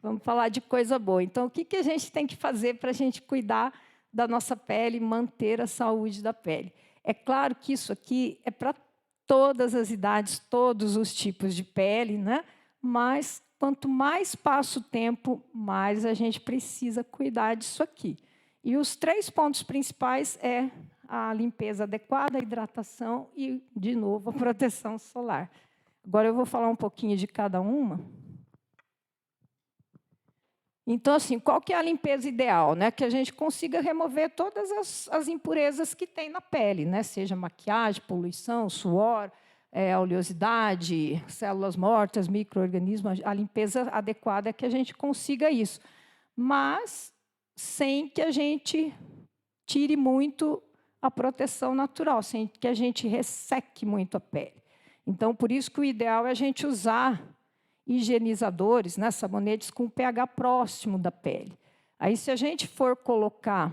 S4: Vamos falar de coisa boa. Então, o que a gente tem que fazer para a gente cuidar da nossa pele e manter a saúde da pele? É claro que isso aqui é para todas as idades, todos os tipos de pele, né? Mas quanto mais passa o tempo, mais a gente precisa cuidar disso aqui. E os 3 pontos principais é a limpeza adequada, a hidratação e, de novo, a proteção solar. Agora eu vou falar um pouquinho de cada uma. Então, assim, qual que é a limpeza ideal? Né? Que a gente consiga remover todas as impurezas que tem na pele, né? Seja maquiagem, poluição, suor, oleosidade, células mortas, micro-organismos. A limpeza adequada é que a gente consiga isso. Mas sem que a gente tire muito a proteção natural, sem que a gente resseque muito a pele. Então, por isso que o ideal é a gente usar higienizadores, né, sabonetes com pH próximo da pele. Aí, se a gente for colocar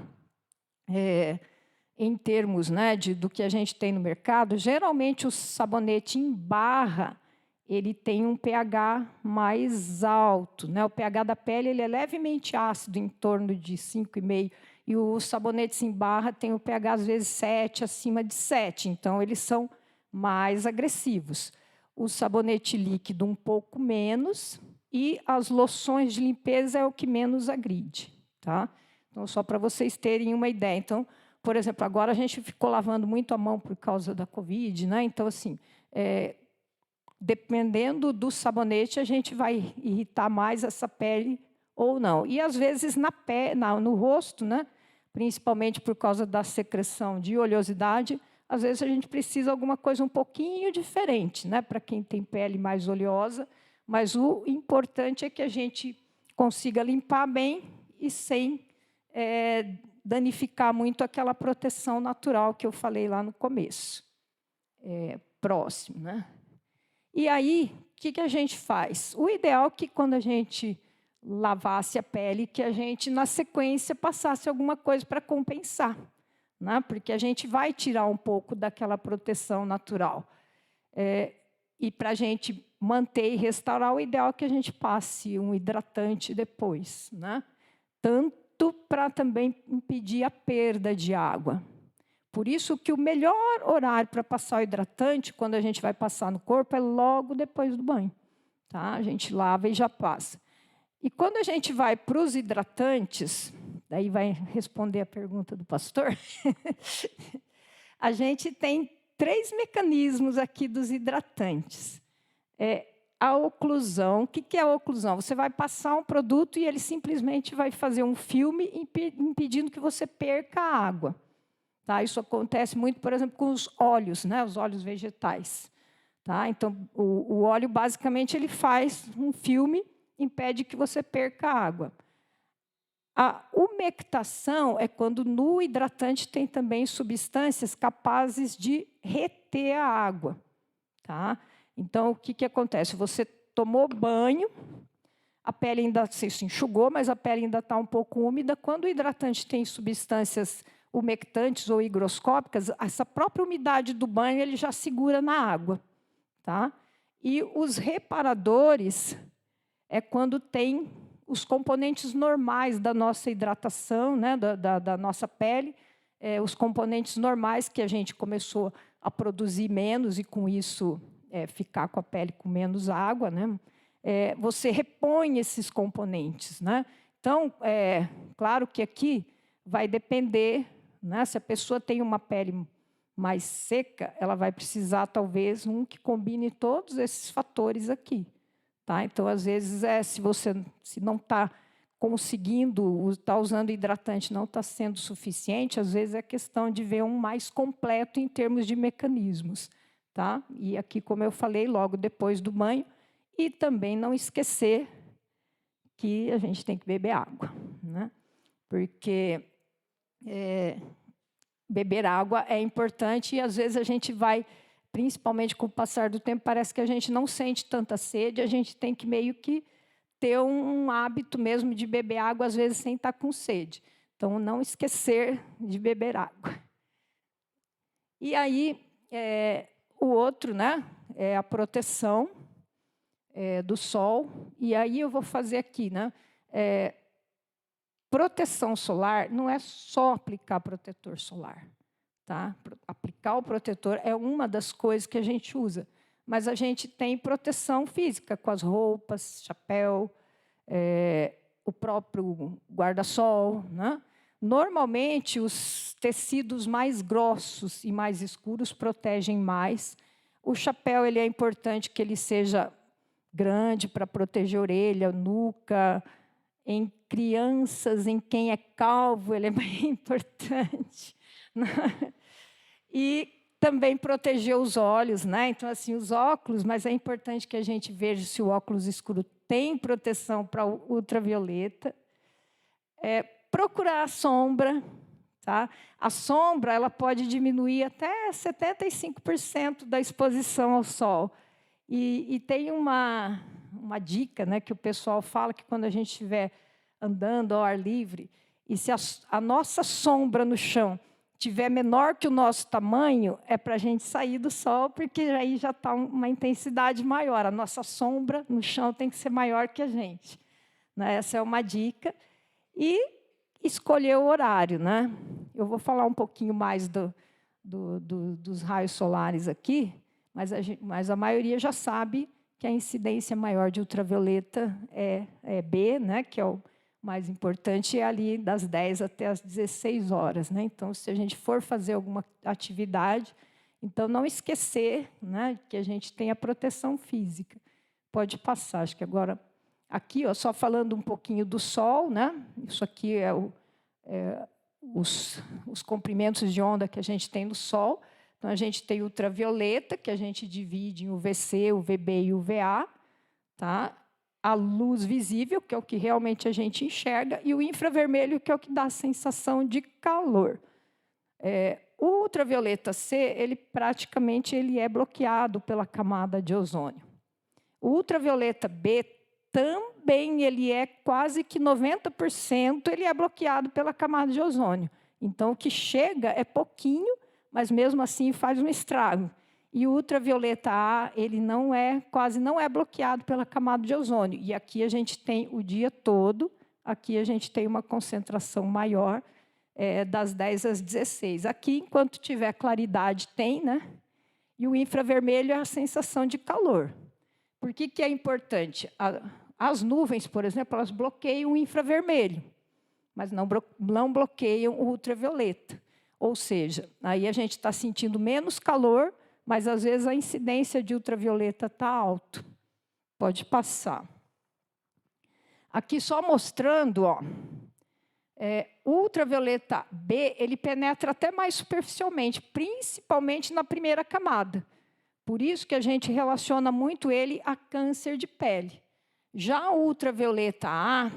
S4: em termos, né, do que a gente tem no mercado, geralmente o sabonete em barra ele tem um pH mais alto. Né? O pH da pele ele é levemente ácido, em torno de 5,5, e os sabonetes em barra têm o pH, às vezes, 7, acima de 7. Então, eles são mais agressivos. O sabonete líquido um pouco menos, e as loções de limpeza é o que menos agride. Tá? Então, só para vocês terem uma ideia. Então, por exemplo, agora a gente ficou lavando muito a mão por causa da Covid, né? Então, assim, dependendo do sabonete, a gente vai irritar mais essa pele ou não. E, às vezes, no rosto, né? Principalmente por causa da secreção de oleosidade, às vezes a gente precisa de alguma coisa um pouquinho diferente, né, para quem tem pele mais oleosa, mas o importante é que a gente consiga limpar bem e sem danificar muito aquela proteção natural que eu falei lá no começo. Próximo. Né? E aí, o que a gente faz? O ideal é que, quando a gente lavasse a pele, que a gente, na sequência, passasse alguma coisa para compensar. Né? Porque a gente vai tirar um pouco daquela proteção natural. E, para a gente manter e restaurar, o ideal é que a gente passe um hidratante depois. Né? Tanto para também impedir a perda de água. Por isso que o melhor horário para passar o hidratante, quando a gente vai passar no corpo, é logo depois do banho. Tá? A gente lava e já passa. E quando a gente vai para os hidratantes, daí vai responder a pergunta do pastor, a gente tem 3 mecanismos aqui dos hidratantes. A oclusão. O que é a oclusão? Você vai passar um produto e ele simplesmente vai fazer um filme impedindo que você perca a água. Tá? Isso acontece muito, por exemplo, com os óleos, né? Os óleos vegetais. Tá? Então, o óleo, basicamente, ele faz um filme, impede que você perca a água. A umectação é quando no hidratante tem também substâncias capazes de reter a água. Tá? Então, o que acontece? Você tomou banho, a pele ainda se enxugou, mas a pele ainda está um pouco úmida. Quando o hidratante tem substâncias umectantes ou higroscópicas, essa própria umidade do banho ele já segura na água. Tá? E os reparadores é quando tem os componentes normais da nossa hidratação, né, da nossa pele, os componentes normais que a gente começou a produzir menos e, com isso, ficar com a pele com menos água. Né? Você repõe esses componentes. Né? Então, claro que aqui vai depender, né, se a pessoa tem uma pele mais seca, ela vai precisar, talvez, que combine todos esses fatores aqui. Tá? Então, às vezes, se não está conseguindo, está usando hidratante, não está sendo suficiente, às vezes é questão de ver um mais completo em termos de mecanismos. Tá? E aqui, como eu falei, logo depois do banho, e também não esquecer que a gente tem que beber água. Né? Porque beber água é importante e, às vezes, a gente vai, principalmente com o passar do tempo, parece que a gente não sente tanta sede, a gente tem que meio que ter um hábito mesmo de beber água, às vezes, sem estar com sede. Então, não esquecer de beber água. E aí, o outro, né, é a proteção do sol. E aí eu vou fazer aqui, né? Proteção solar não é só aplicar protetor solar. Tá? Aplicar o protetor é uma das coisas que a gente usa. Mas a gente tem proteção física, com as roupas, chapéu, o próprio guarda-sol. Né? Normalmente, os tecidos mais grossos e mais escuros protegem mais. O chapéu ele é importante que ele seja grande para proteger a orelha, nuca. Em crianças, em quem é calvo, ele é bem importante. E também proteger os olhos, né? Então, assim, os óculos, mas é importante que a gente veja se o óculos escuro tem proteção para ultravioleta. Procurar a sombra, tá? A sombra ela pode diminuir até 75% da exposição ao sol. E tem uma dica, né, que o pessoal fala que quando a gente estiver andando ao ar livre, e se a nossa sombra no chão tiver menor que o nosso tamanho, é para a gente sair do sol, porque aí já está uma intensidade maior. A nossa sombra no chão tem que ser maior que a gente. Né? Essa é uma dica. E escolher o horário. Né? Eu vou falar um pouquinho mais dos raios solares aqui, mas a maioria já sabe que a incidência maior de ultravioleta é B, né, que é o mais importante, é ali das 10 até as 16 horas. Né? Então, se a gente for fazer alguma atividade, então não esquecer, né, que a gente tem a proteção física. Pode passar, acho que agora... Aqui, ó, só falando um pouquinho do sol, né? Isso aqui os comprimentos de onda que a gente tem no sol. Então, a gente tem ultravioleta, que a gente divide em UVC, UVB e UVA. Tá? A luz visível, que é o que realmente a gente enxerga, e o infravermelho, que é o que dá a sensação de calor. O ultravioleta C, ele praticamente é bloqueado pela camada de ozônio. O ultravioleta B também ele é quase que 90%, ele é bloqueado pela camada de ozônio. Então, o que chega é pouquinho, mas mesmo assim faz um estrago. E o ultravioleta A, ele quase não é bloqueado pela camada de ozônio. E aqui a gente tem o dia todo, aqui a gente tem uma concentração maior, das 10 às 16. Aqui, enquanto tiver claridade, tem, né? E o infravermelho é a sensação de calor. Por que é importante? As nuvens, por exemplo, elas bloqueiam o infravermelho, mas não bloqueiam o ultravioleta. Ou seja, aí a gente está sentindo menos calor, mas, às vezes, a incidência de ultravioleta está alta. Pode passar. Aqui, só mostrando, ó, o ultravioleta B, ele penetra até mais superficialmente, principalmente na primeira camada. Por isso que a gente relaciona muito ele a câncer de pele. Já o ultravioleta A,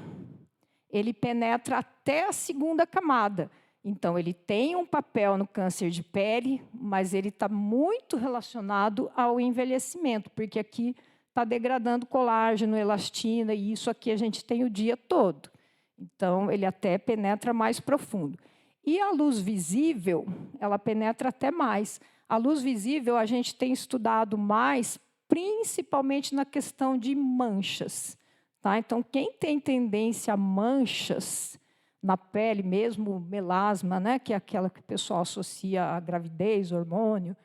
S4: ele penetra até a segunda camada. Então, ele tem um papel no câncer de pele, mas ele está muito relacionado ao envelhecimento, porque aqui está degradando colágeno, elastina, e isso aqui a gente tem o dia todo. Então, ele até penetra mais profundo. E a luz visível, ela penetra até mais. A luz visível a gente tem estudado mais, principalmente na questão de manchas. Tá? Então, quem tem tendência a manchas na pele, mesmo melasma, né, que é aquela que o pessoal associa à gravidez, hormônio,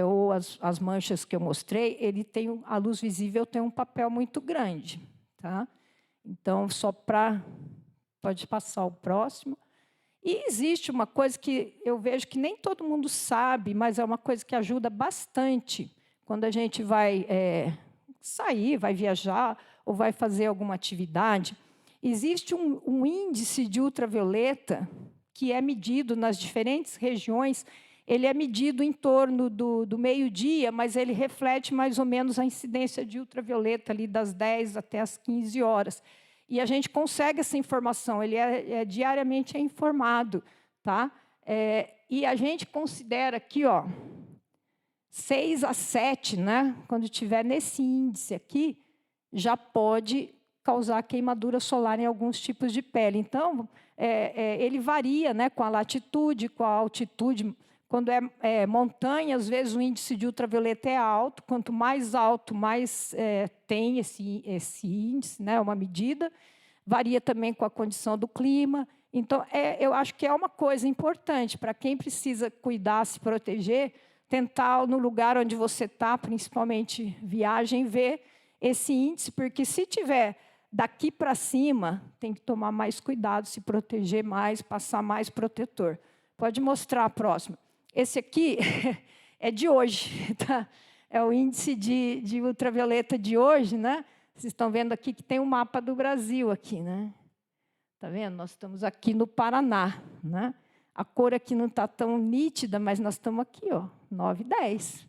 S4: ou as manchas que eu mostrei, a luz visível tem um papel muito grande. Tá? Então, pode passar o próximo. E existe uma coisa que eu vejo que nem todo mundo sabe, mas é uma coisa que ajuda bastante quando a gente vai sair, vai viajar ou vai fazer alguma atividade. Existe um índice de ultravioleta que é medido nas diferentes regiões. Ele é medido em torno do meio-dia, mas ele reflete mais ou menos a incidência de ultravioleta ali das 10 até as 15 horas. E a gente consegue essa informação, ele diariamente informado. Tá? E a gente considera aqui, ó, 6 a 7, né? Quando estiver nesse índice aqui, já pode causar queimadura solar em alguns tipos de pele. Então, ele varia, né, com a latitude, com a altitude. Quando é montanha, às vezes o índice de ultravioleta é alto. Quanto mais alto, mais tem esse índice, né, uma medida. Varia também com a condição do clima. Então, eu acho que é uma coisa importante para quem precisa cuidar, se proteger, tentar, no lugar onde você está, principalmente viagem, ver esse índice, porque se tiver daqui para cima, tem que tomar mais cuidado, se proteger mais, passar mais protetor. Pode mostrar a próxima. Esse aqui é de hoje, tá? É o índice de ultravioleta de hoje, né? Vocês estão vendo aqui que tem um mapa do Brasil aqui, né? Tá vendo? Nós estamos aqui no Paraná, né? A cor aqui não está tão nítida, mas nós estamos aqui, ó, 9 e 10.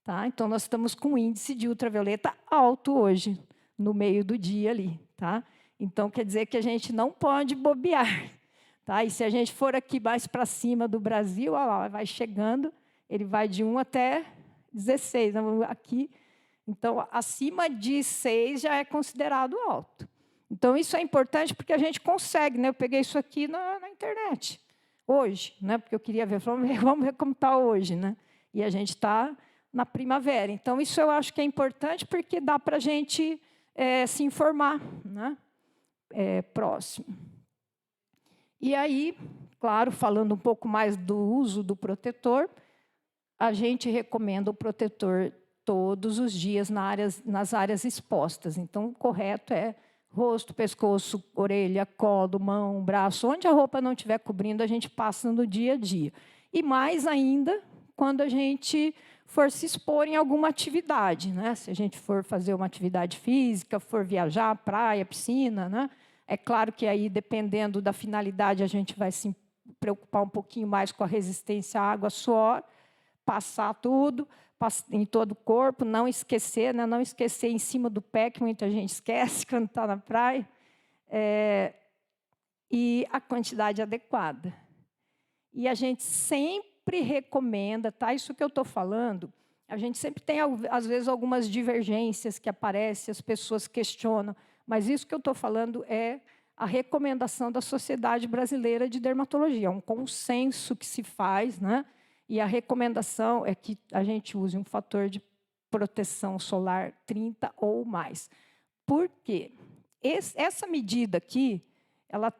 S4: Tá? Então, nós estamos com um índice de ultravioleta alto hoje, no meio do dia ali. Tá? Então, quer dizer que a gente não pode bobear. Tá? E se a gente for aqui mais para cima do Brasil, olha lá, vai chegando, ele vai de 1 até 16. Aqui, então, acima de 6 já é considerado alto. Então, isso é importante porque a gente consegue. Né? Eu peguei isso aqui na internet, hoje, né? Porque eu queria ver, vamos ver como está hoje. Né? E a gente está na primavera. Então, isso eu acho que é importante porque dá para a gente se informar. Né? Próximo. E aí, claro, falando um pouco mais do uso do protetor, a gente recomenda o protetor todos os dias nas áreas expostas. Então, o correto é rosto, pescoço, orelha, colo, mão, braço. Onde a roupa não estiver cobrindo, a gente passa no dia a dia. E mais ainda, quando a gente for se expor em alguma atividade. Né? Se a gente for fazer uma atividade física, for viajar, praia, piscina. Né? É claro que aí, dependendo da finalidade, a gente vai se preocupar um pouquinho mais com a resistência à água, suor, passar tudo em todo o corpo, não esquecer, né? Não esquecer em cima do pé, que muita gente esquece quando está na praia, e a quantidade adequada. E a gente sempre recomenda, tá? Isso que eu estou falando, a gente sempre tem, às vezes, algumas divergências que aparecem, as pessoas questionam, mas isso que eu estou falando é a recomendação da Sociedade Brasileira de Dermatologia, é um consenso que se faz, né? E a recomendação é que a gente use um fator de proteção solar 30 ou mais. Por quê? Essa medida aqui, ela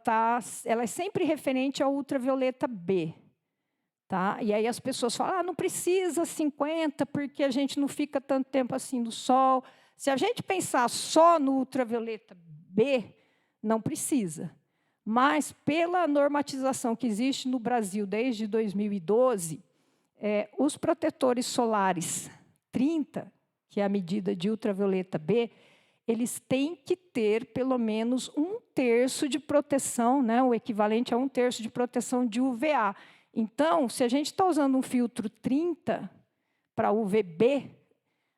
S4: é sempre referente ao ultravioleta B. Tá? E aí as pessoas falam, não precisa 50, porque a gente não fica tanto tempo assim no sol. Se a gente pensar só no ultravioleta B, não precisa. Mas, pela normatização que existe no Brasil desde 2012, os protetores solares 30, que é a medida de ultravioleta B, eles têm que ter pelo menos 1/3 de proteção, né, o equivalente a 1/3 de proteção de UVA. Então, se a gente está usando um filtro 30 para UVB,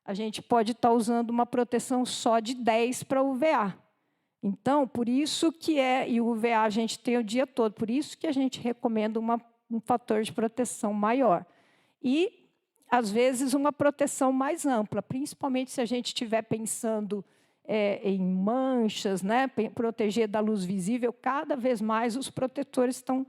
S4: a gente pode estar usando uma proteção só de 10 para UVA. Então, por isso que e o UVA a gente tem o dia todo, por isso que a gente recomenda um fator de proteção maior. E, às vezes, uma proteção mais ampla, principalmente se a gente estiver pensando em manchas, né, proteger da luz visível, cada vez mais os protetores estão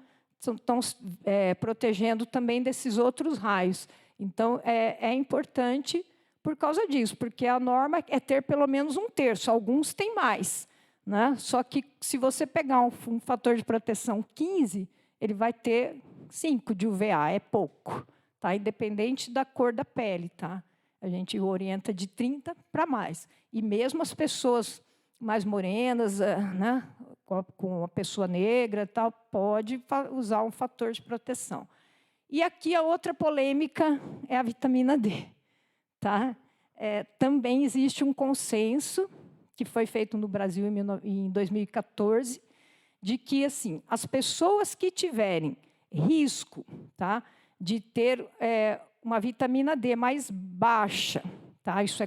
S4: protegendo também desses outros raios. Então, é importante por causa disso, porque a norma é ter pelo menos 1/3, alguns têm mais. Né? Só que, se você pegar um fator de proteção 15, ele vai ter 5 de UVA, é pouco. Tá? Independente da cor da pele. Tá? A gente orienta de 30 para mais. E mesmo as pessoas mais morenas, né, com a pessoa negra, tal, pode usar um fator de proteção. E aqui a outra polêmica é a vitamina D. Tá? Também existe um consenso, que foi feito no Brasil em 2014, de que assim, as pessoas que tiverem risco, tá, de ter uma vitamina D mais baixa, tá, isso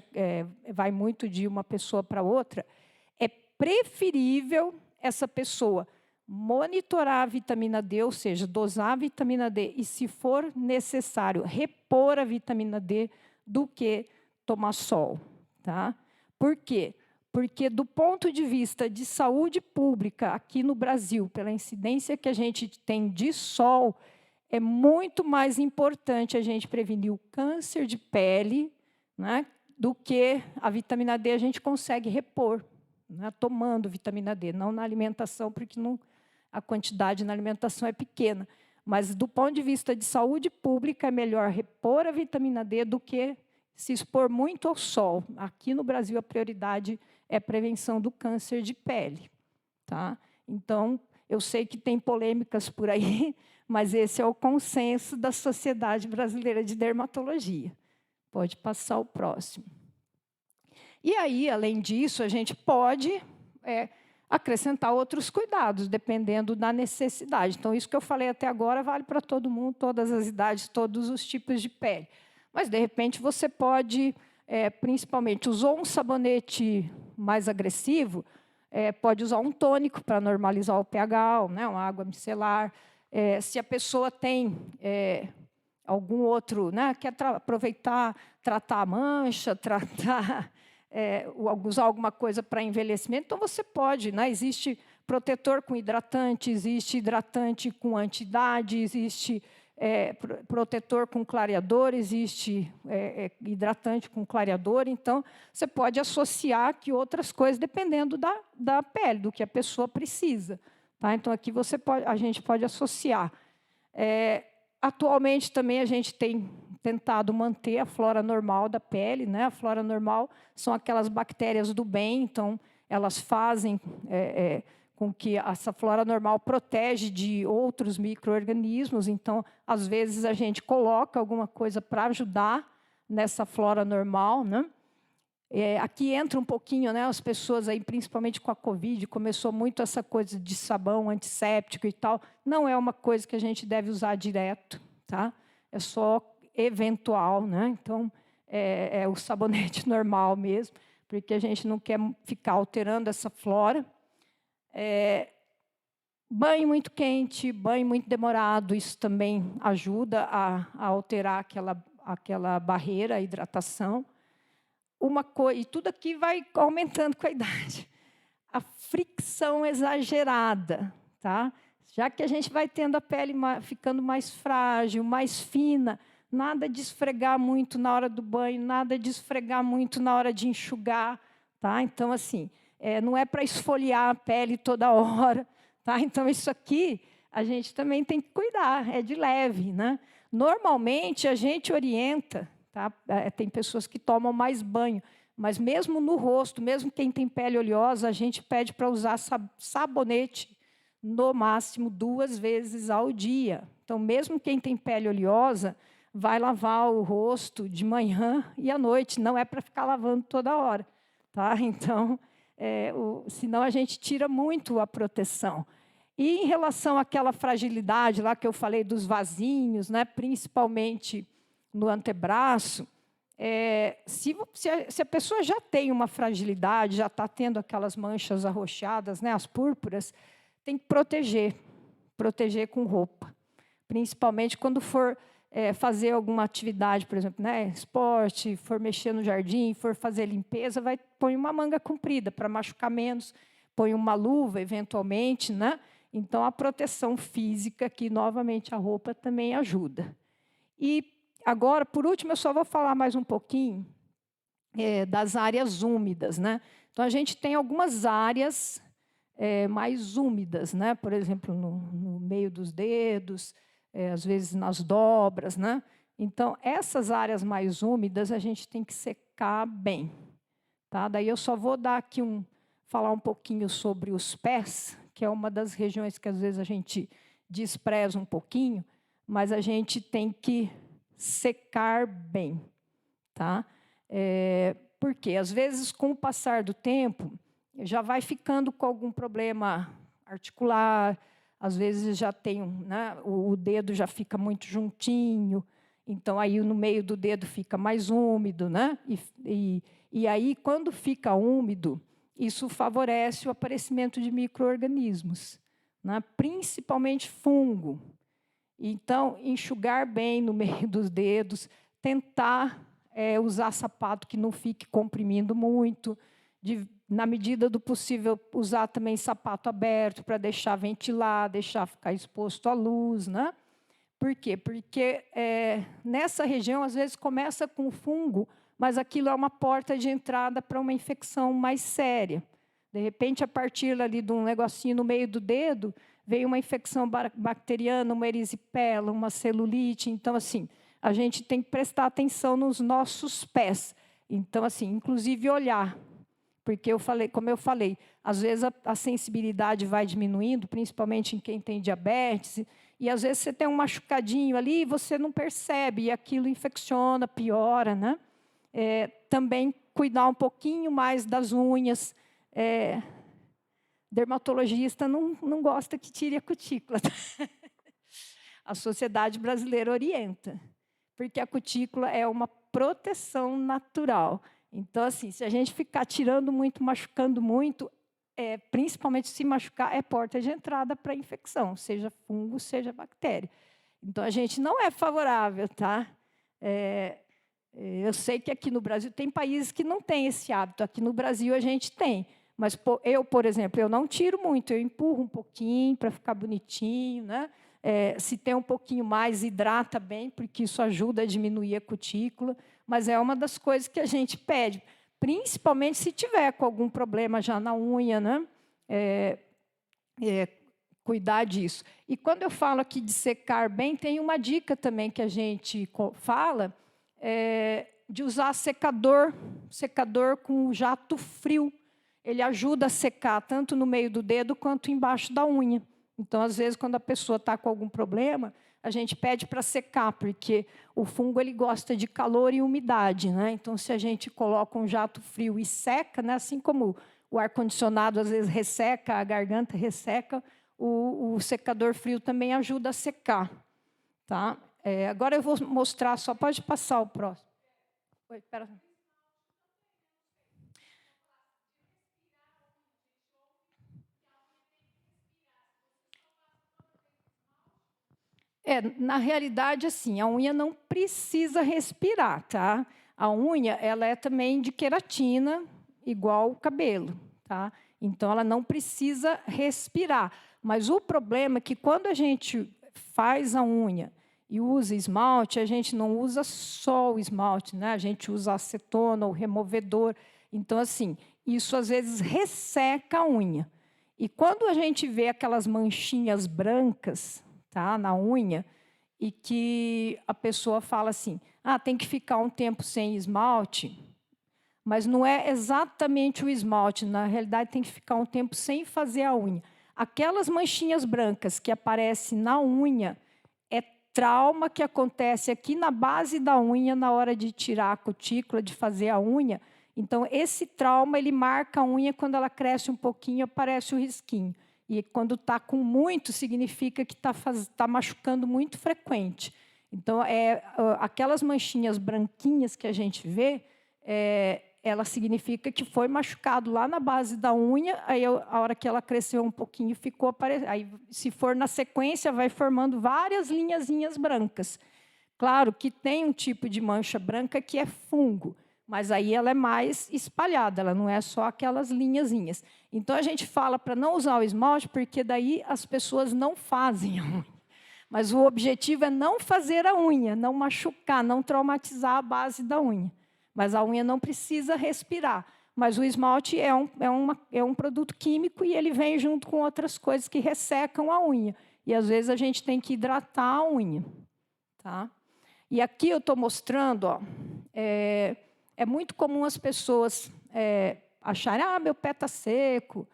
S4: vai muito de uma pessoa para outra, é preferível essa pessoa monitorar a vitamina D, ou seja, dosar a vitamina D e, se for necessário, repor a vitamina D, do que tomar sol. Tá? Por quê? Porque, do ponto de vista de saúde pública aqui no Brasil, pela incidência que a gente tem de sol, é muito mais importante a gente prevenir o câncer de pele, né, do que a vitamina D a gente consegue repor, né, tomando vitamina D, não na alimentação, porque a quantidade na alimentação é pequena. Mas, do ponto de vista de saúde pública, é melhor repor a vitamina D do que se expor muito ao sol. Aqui no Brasil, a prioridade é prevenção do câncer de pele. Tá? Então, eu sei que tem polêmicas por aí, mas esse é o consenso da Sociedade Brasileira de Dermatologia. Pode passar o próximo. E aí, além disso, a gente pode acrescentar outros cuidados, dependendo da necessidade. Então, isso que eu falei até agora vale para todo mundo, todas as idades, todos os tipos de pele. Mas, de repente, você pode, principalmente, usou um sabonete mais agressivo, pode usar um tônico para normalizar o pH, né, uma água micelar. Se a pessoa tem algum outro, né, quer aproveitar, tratar a mancha, usar alguma coisa para envelhecimento, então você pode. Né, existe protetor com hidratante, existe hidratante com anti-idade, existe protetor com clareador, existe hidratante com clareador. Então, você pode associar que outras coisas, dependendo da pele, do que a pessoa precisa. Tá? Então, aqui a gente pode associar. Atualmente, também, a gente tem tentado manter a flora normal da pele. Né? A flora normal são aquelas bactérias do bem, então, elas fazem com que essa flora normal protege de outros micro-organismos. Então, às vezes, a gente coloca alguma coisa para ajudar nessa flora normal. Né? Aqui entra um pouquinho, né, as pessoas, aí, principalmente com a Covid, começou muito essa coisa de sabão antisséptico e tal. Não é uma coisa que a gente deve usar direto, tá? É só eventual. Né? Então, é o sabonete normal mesmo, porque a gente não quer ficar alterando essa flora. Banho muito quente, banho muito demorado, isso também ajuda a alterar aquela barreira, a hidratação. E tudo aqui vai aumentando com a idade. A fricção exagerada. Tá? Já que a gente vai tendo a pele ficando mais frágil, mais fina, nada de esfregar muito na hora do banho, nada de esfregar muito na hora de enxugar. Tá? Então, assim, não é para esfoliar a pele toda hora. Tá? Então, isso aqui a gente também tem que cuidar, é de leve. Né? Normalmente, a gente orienta, tá? Tem pessoas que tomam mais banho, mas mesmo no rosto, mesmo quem tem pele oleosa, a gente pede para usar sabonete no máximo 2 vezes ao dia. Então, mesmo quem tem pele oleosa, vai lavar o rosto de manhã e à noite, não é para ficar lavando toda hora. Tá? Então, senão a gente tira muito a proteção. E em relação àquela fragilidade lá que eu falei dos vasinhos, né, principalmente no antebraço, se a pessoa já tem uma fragilidade, já está tendo aquelas manchas arroxeadas, né, as púrpuras, tem que proteger com roupa. Principalmente quando for fazer alguma atividade, por exemplo, né, esporte, for mexer no jardim, for fazer limpeza, põe uma manga comprida para machucar menos, põe uma luva, eventualmente. Né? Então, a proteção física, que, novamente, a roupa também ajuda. E, agora, por último, eu só vou falar mais um pouquinho das áreas úmidas. Né? Então, a gente tem algumas áreas mais úmidas, né? Por exemplo, no meio dos dedos, às vezes nas dobras. Né? Então, essas áreas mais úmidas a gente tem que secar bem. Tá? Daí eu só vou dar aqui falar um pouquinho sobre os pés, que é uma das regiões que às vezes a gente despreza um pouquinho, mas a gente tem que secar bem. Tá? Porque, às vezes, com o passar do tempo, já vai ficando com algum problema articular, às vezes já tem né, o dedo já fica muito juntinho, então aí no meio do dedo fica mais úmido. Né? E aí, quando fica úmido, isso favorece o aparecimento de micro-organismos, né? Principalmente fungo. Então, enxugar bem no meio dos dedos, tentar usar sapato que não fique comprimindo muito, na medida do possível, usar também sapato aberto para deixar ventilar, deixar ficar exposto à luz. Né? Por quê? Porque nessa região, às vezes, começa com fungo, mas aquilo é uma porta de entrada para uma infecção mais séria. De repente, a partir ali de um negocinho no meio do dedo, veio uma infecção bacteriana, uma erisipela, uma celulite. Então, assim, a gente tem que prestar atenção nos nossos pés. Então, assim, inclusive olhar. Porque como eu falei, às vezes a sensibilidade vai diminuindo, principalmente em quem tem diabetes, e às vezes você tem um machucadinho ali e você não percebe, e aquilo infecciona, piora, né? Também cuidar um pouquinho mais das unhas. Dermatologista não gosta que tire a cutícula. A Sociedade Brasileira orienta, porque a cutícula é uma proteção natural. Então, assim, se a gente ficar tirando muito, machucando muito, principalmente se machucar, é porta de entrada para infecção, seja fungo, seja bactéria. Então, a gente não é favorável, tá? Eu sei que aqui no Brasil tem países que não têm esse hábito. Aqui no Brasil a gente tem. Mas eu, por exemplo, eu não tiro muito, eu empurro um pouquinho para ficar bonitinho, né? Se tem um pouquinho mais, hidrata bem, porque isso ajuda a diminuir a cutícula. Mas é uma das coisas que a gente pede, principalmente se tiver com algum problema já na unha, né? Cuidar disso. E quando eu falo aqui de secar bem, tem uma dica também que a gente fala, de usar secador com jato frio. Ele ajuda a secar tanto no meio do dedo quanto embaixo da unha. Então, às vezes, quando a pessoa está com algum problema, a gente pede para secar, porque o fungo ele gosta de calor e umidade, né? Então, se a gente coloca um jato frio e seca, né? Assim como o ar-condicionado às vezes resseca, a garganta resseca, o secador frio também ajuda a secar. Tá? Agora eu vou mostrar, só pode passar o próximo. Oi, espera. Na realidade, assim, a unha não precisa respirar, tá? A unha, ela é também de queratina, igual o cabelo, tá? Então, ela não precisa respirar. Mas o problema é que quando a gente faz a unha e usa esmalte, a gente não usa só o esmalte, né? A gente usa acetona, o removedor. Então, assim, isso às vezes resseca a unha. E quando a gente vê aquelas manchinhas brancas, tá, na unha, e que a pessoa fala assim, tem que ficar um tempo sem esmalte, mas não é exatamente o esmalte, na realidade tem que ficar um tempo sem fazer a unha. Aquelas manchinhas brancas que aparecem na unha é trauma que acontece aqui na base da unha na hora de tirar a cutícula, de fazer a unha. Então, esse trauma ele marca a unha, quando ela cresce um pouquinho, aparece o risquinho. E quando está com muito, significa que está machucando muito frequente. Então, aquelas manchinhas branquinhas que a gente vê, ela significa que foi machucado lá na base da unha, aí a hora que ela cresceu um pouquinho, ficou aparecendo. Aí, se for na sequência, vai formando várias linhazinhas brancas. Claro que tem um tipo de mancha branca que é fungo, mas aí ela é mais espalhada, ela não é só aquelas linhazinhas. Então, a gente fala para não usar o esmalte, porque daí as pessoas não fazem a unha. Mas o objetivo é não fazer a unha, não machucar, não traumatizar a base da unha. Mas a unha não precisa respirar. Mas o esmalte é um produto químico e ele vem junto com outras coisas que ressecam a unha. E, às vezes, a gente tem que hidratar a unha. Tá? E aqui eu estou mostrando... É muito comum as pessoas acharem, meu pé está seco.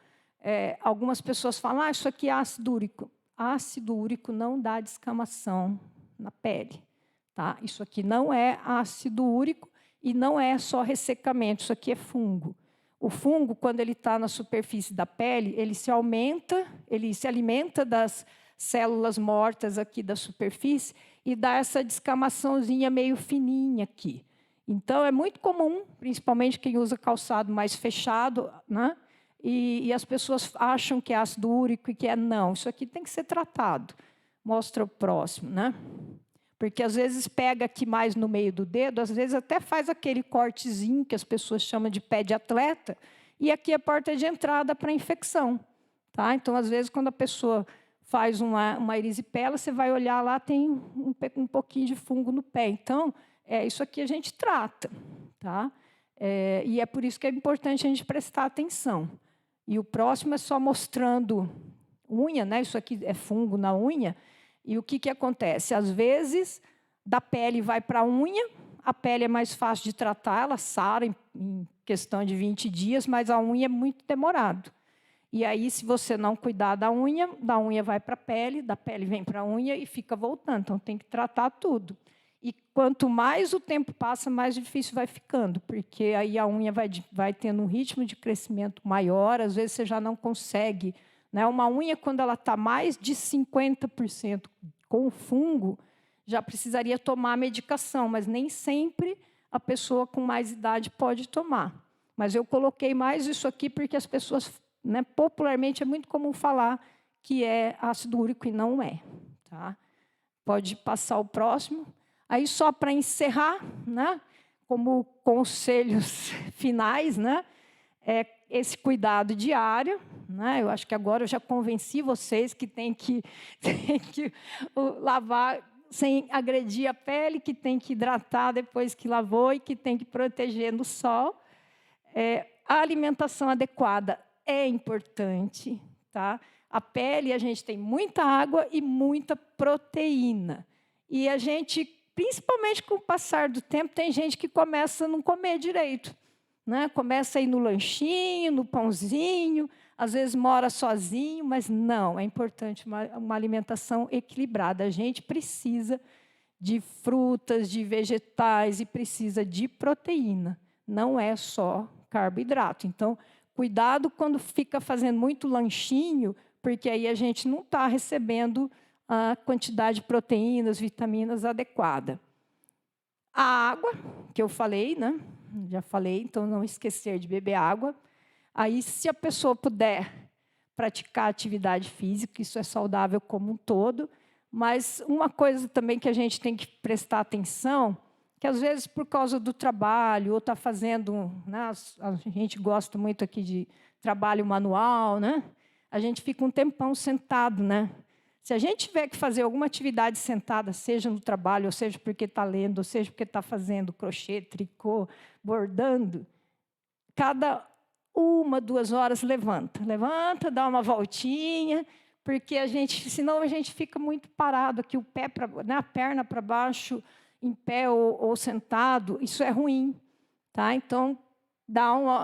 S4: Algumas pessoas falam, isso aqui é ácido úrico. Ácido úrico não dá descamação na pele. Tá? Isso aqui não é ácido úrico e não é só ressecamento, isso aqui é fungo. O fungo, quando ele está na superfície da pele, ele se alimenta das células mortas aqui da superfície e dá essa descamaçãozinha meio fininha aqui. Então, é muito comum, principalmente quem usa calçado mais fechado, né? E as pessoas acham que é ácido úrico e que não. Isso aqui tem que ser tratado. Mostra o próximo, né? Porque, às vezes, pega aqui mais no meio do dedo, às vezes até faz aquele cortezinho que as pessoas chamam de pé de atleta, e aqui é a porta de entrada para a infecção. Tá? Então, às vezes, quando a pessoa faz uma erisipela, você vai olhar lá, tem um pouquinho de fungo no pé. Então, isso aqui a gente trata, tá? E é por isso que é importante a gente prestar atenção. E o próximo é só mostrando unha, né? Isso aqui é fungo na unha. E o que acontece? Às vezes, da pele vai para a unha, a pele é mais fácil de tratar, ela sara em questão de 20 dias, mas a unha é muito demorado. E aí, se você não cuidar da unha vai para a pele, da pele vem para a unha e fica voltando. Então, tem que tratar tudo. E quanto mais o tempo passa, mais difícil vai ficando, porque aí a unha vai tendo um ritmo de crescimento maior, às vezes você já não consegue. Né? Uma unha, quando ela está mais de 50% com fungo, já precisaria tomar medicação, mas nem sempre a pessoa com mais idade pode tomar. Mas eu coloquei mais isso aqui porque as pessoas, né, popularmente, é muito comum falar que é ácido úrico e não é. Tá? Pode passar o próximo. Aí, só para encerrar, né, como conselhos finais, né, é esse cuidado diário. Né, eu acho que agora eu já convenci vocês que tem que lavar sem agredir a pele, que tem que hidratar depois que lavou e que tem que proteger no sol. A alimentação adequada é importante. Tá? A pele, a gente tem muita água e muita proteína. E a gente, principalmente com o passar do tempo, tem gente que começa a não comer direito. Né? Começa a ir no lanchinho, no pãozinho, às vezes mora sozinho, mas não, é importante uma alimentação equilibrada. A gente precisa de frutas, de vegetais e precisa de proteína, não é só carboidrato. Então, cuidado quando fica fazendo muito lanchinho, porque aí a gente não está recebendo a quantidade de proteínas, vitaminas adequada. A água, que eu falei, né? Já falei, então não esquecer de beber água. Aí, se a pessoa puder praticar atividade física, isso é saudável como um todo, mas uma coisa também que a gente tem que prestar atenção, que às vezes por causa do trabalho, ou está fazendo, né, a gente gosta muito aqui de trabalho manual, né? A gente fica um tempão sentado, né? Se a gente tiver que fazer alguma atividade sentada, seja no trabalho, ou seja porque está lendo, ou seja porque está fazendo crochê, tricô, bordando, cada 1, 2 horas levanta, dá uma voltinha, porque senão a gente fica muito parado aqui, o pé né, a perna para baixo, em pé ou sentado, isso é ruim, tá? Então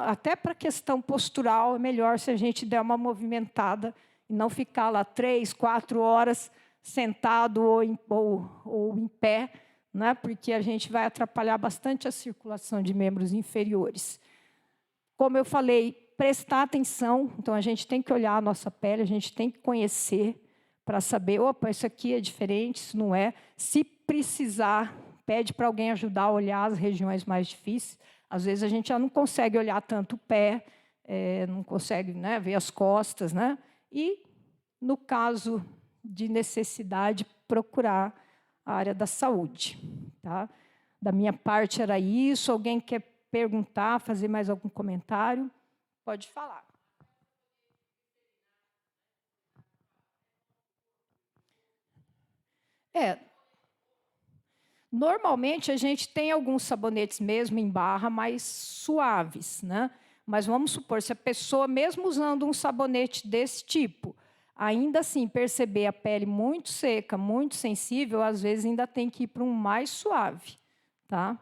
S4: até para a questão postural é melhor se a gente der uma movimentada e não ficar lá 3, 4 horas sentado ou em pé, né? Porque a gente vai atrapalhar bastante a circulação de membros inferiores. Como eu falei, prestar atenção, então a gente tem que olhar a nossa pele, a gente tem que conhecer para saber, opa, isso aqui é diferente, isso não é. Se precisar, pede para alguém ajudar a olhar as regiões mais difíceis. Às vezes a gente já não consegue olhar tanto o pé, não consegue, né, ver as costas, né? E, no caso de necessidade, procurar a área da saúde. Tá? Da minha parte era isso. Alguém quer perguntar, fazer mais algum comentário? Pode falar. Normalmente, a gente tem alguns sabonetes mesmo em barra mais suaves, né? Mas vamos supor, se a pessoa, mesmo usando um sabonete desse tipo, ainda assim perceber a pele muito seca, muito sensível, às vezes ainda tem que ir para um mais suave. Tá?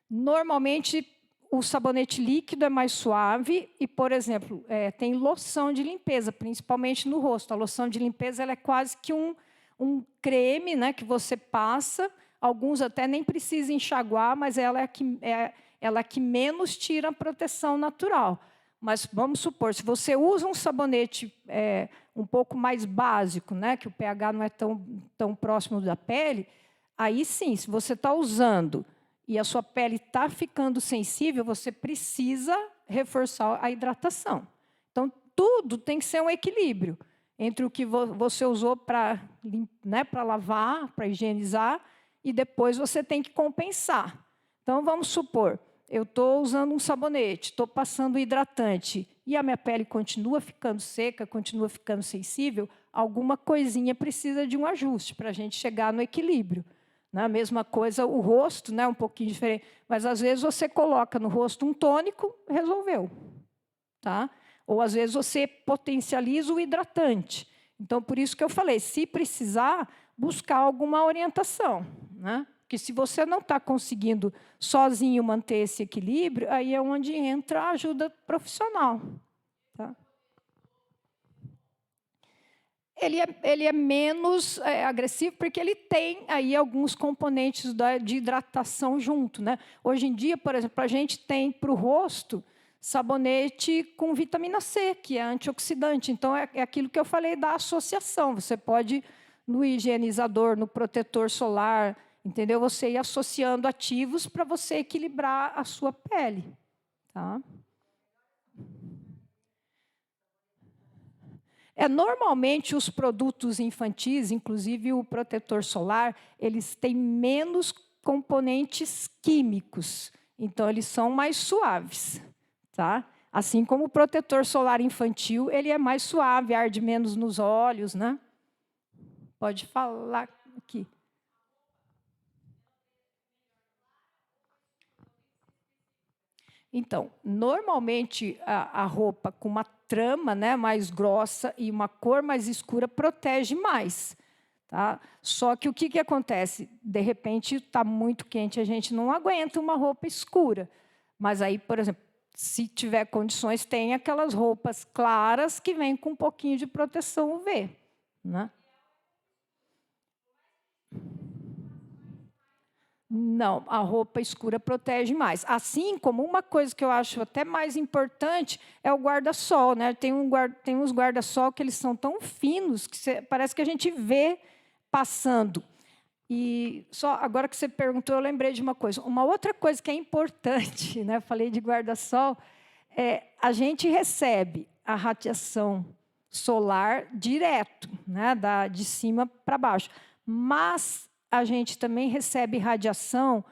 S4: Normalmente, o sabonete líquido é mais suave e, por exemplo, tem loção de limpeza, principalmente no rosto. A loção de limpeza ela é quase que um creme, né, que você passa. Alguns até nem precisam enxaguar, mas ela é que menos tira a proteção natural. Mas vamos supor, se você usa um sabonete um pouco mais básico, né, que o pH não é tão próximo da pele, aí sim, se você está usando e a sua pele está ficando sensível, você precisa reforçar a hidratação. Então, tudo tem que ser um equilíbrio entre o que você usou para, né, para lavar, para higienizar, e depois você tem que compensar. Então, vamos supor, eu estou usando um sabonete, estou passando hidratante, e a minha pele continua ficando seca, continua ficando sensível, alguma coisinha precisa de um ajuste para a gente chegar no equilíbrio. A mesma coisa, o rosto, né, um pouquinho diferente, mas às vezes você coloca no rosto um tônico, resolveu. Tá? Ou às vezes você potencializa o hidratante. Então, por isso que eu falei, se precisar, buscar alguma orientação. Né? Porque se você não está conseguindo sozinho manter esse equilíbrio, aí é onde entra a ajuda profissional. Tá? Ele é menos agressivo porque ele tem aí alguns componentes de hidratação junto, né? Hoje em dia, por exemplo, a gente tem para o rosto sabonete com vitamina C, que é antioxidante. Então, é aquilo que eu falei da associação. Você pode, no higienizador, no protetor solar, entendeu? Você ir associando ativos para você equilibrar a sua pele. Tá? Normalmente, os produtos infantis, inclusive o protetor solar, eles têm menos componentes químicos. Então, eles são mais suaves. Tá? Assim como o protetor solar infantil, ele é mais suave, arde menos nos olhos. Né? Pode falar aqui. Então, normalmente, a roupa com uma trama, né, mais grossa e uma cor mais escura protege mais. Tá? Só que o que acontece? De repente, está muito quente, a gente não aguenta uma roupa escura. Mas aí, por exemplo, se tiver condições, tem aquelas roupas claras que vêm com um pouquinho de proteção UV. Né? Não, a roupa escura protege mais. Assim como uma coisa que eu acho até mais importante é o guarda-sol. Né? Tem uns guarda-sol que eles são tão finos que parece que a gente vê passando. E só agora que você perguntou, eu lembrei de uma coisa. Uma outra coisa que é importante, né? Falei de guarda-sol, a gente recebe a radiação solar direto, né? De cima para baixo. Mas a gente também recebe radiação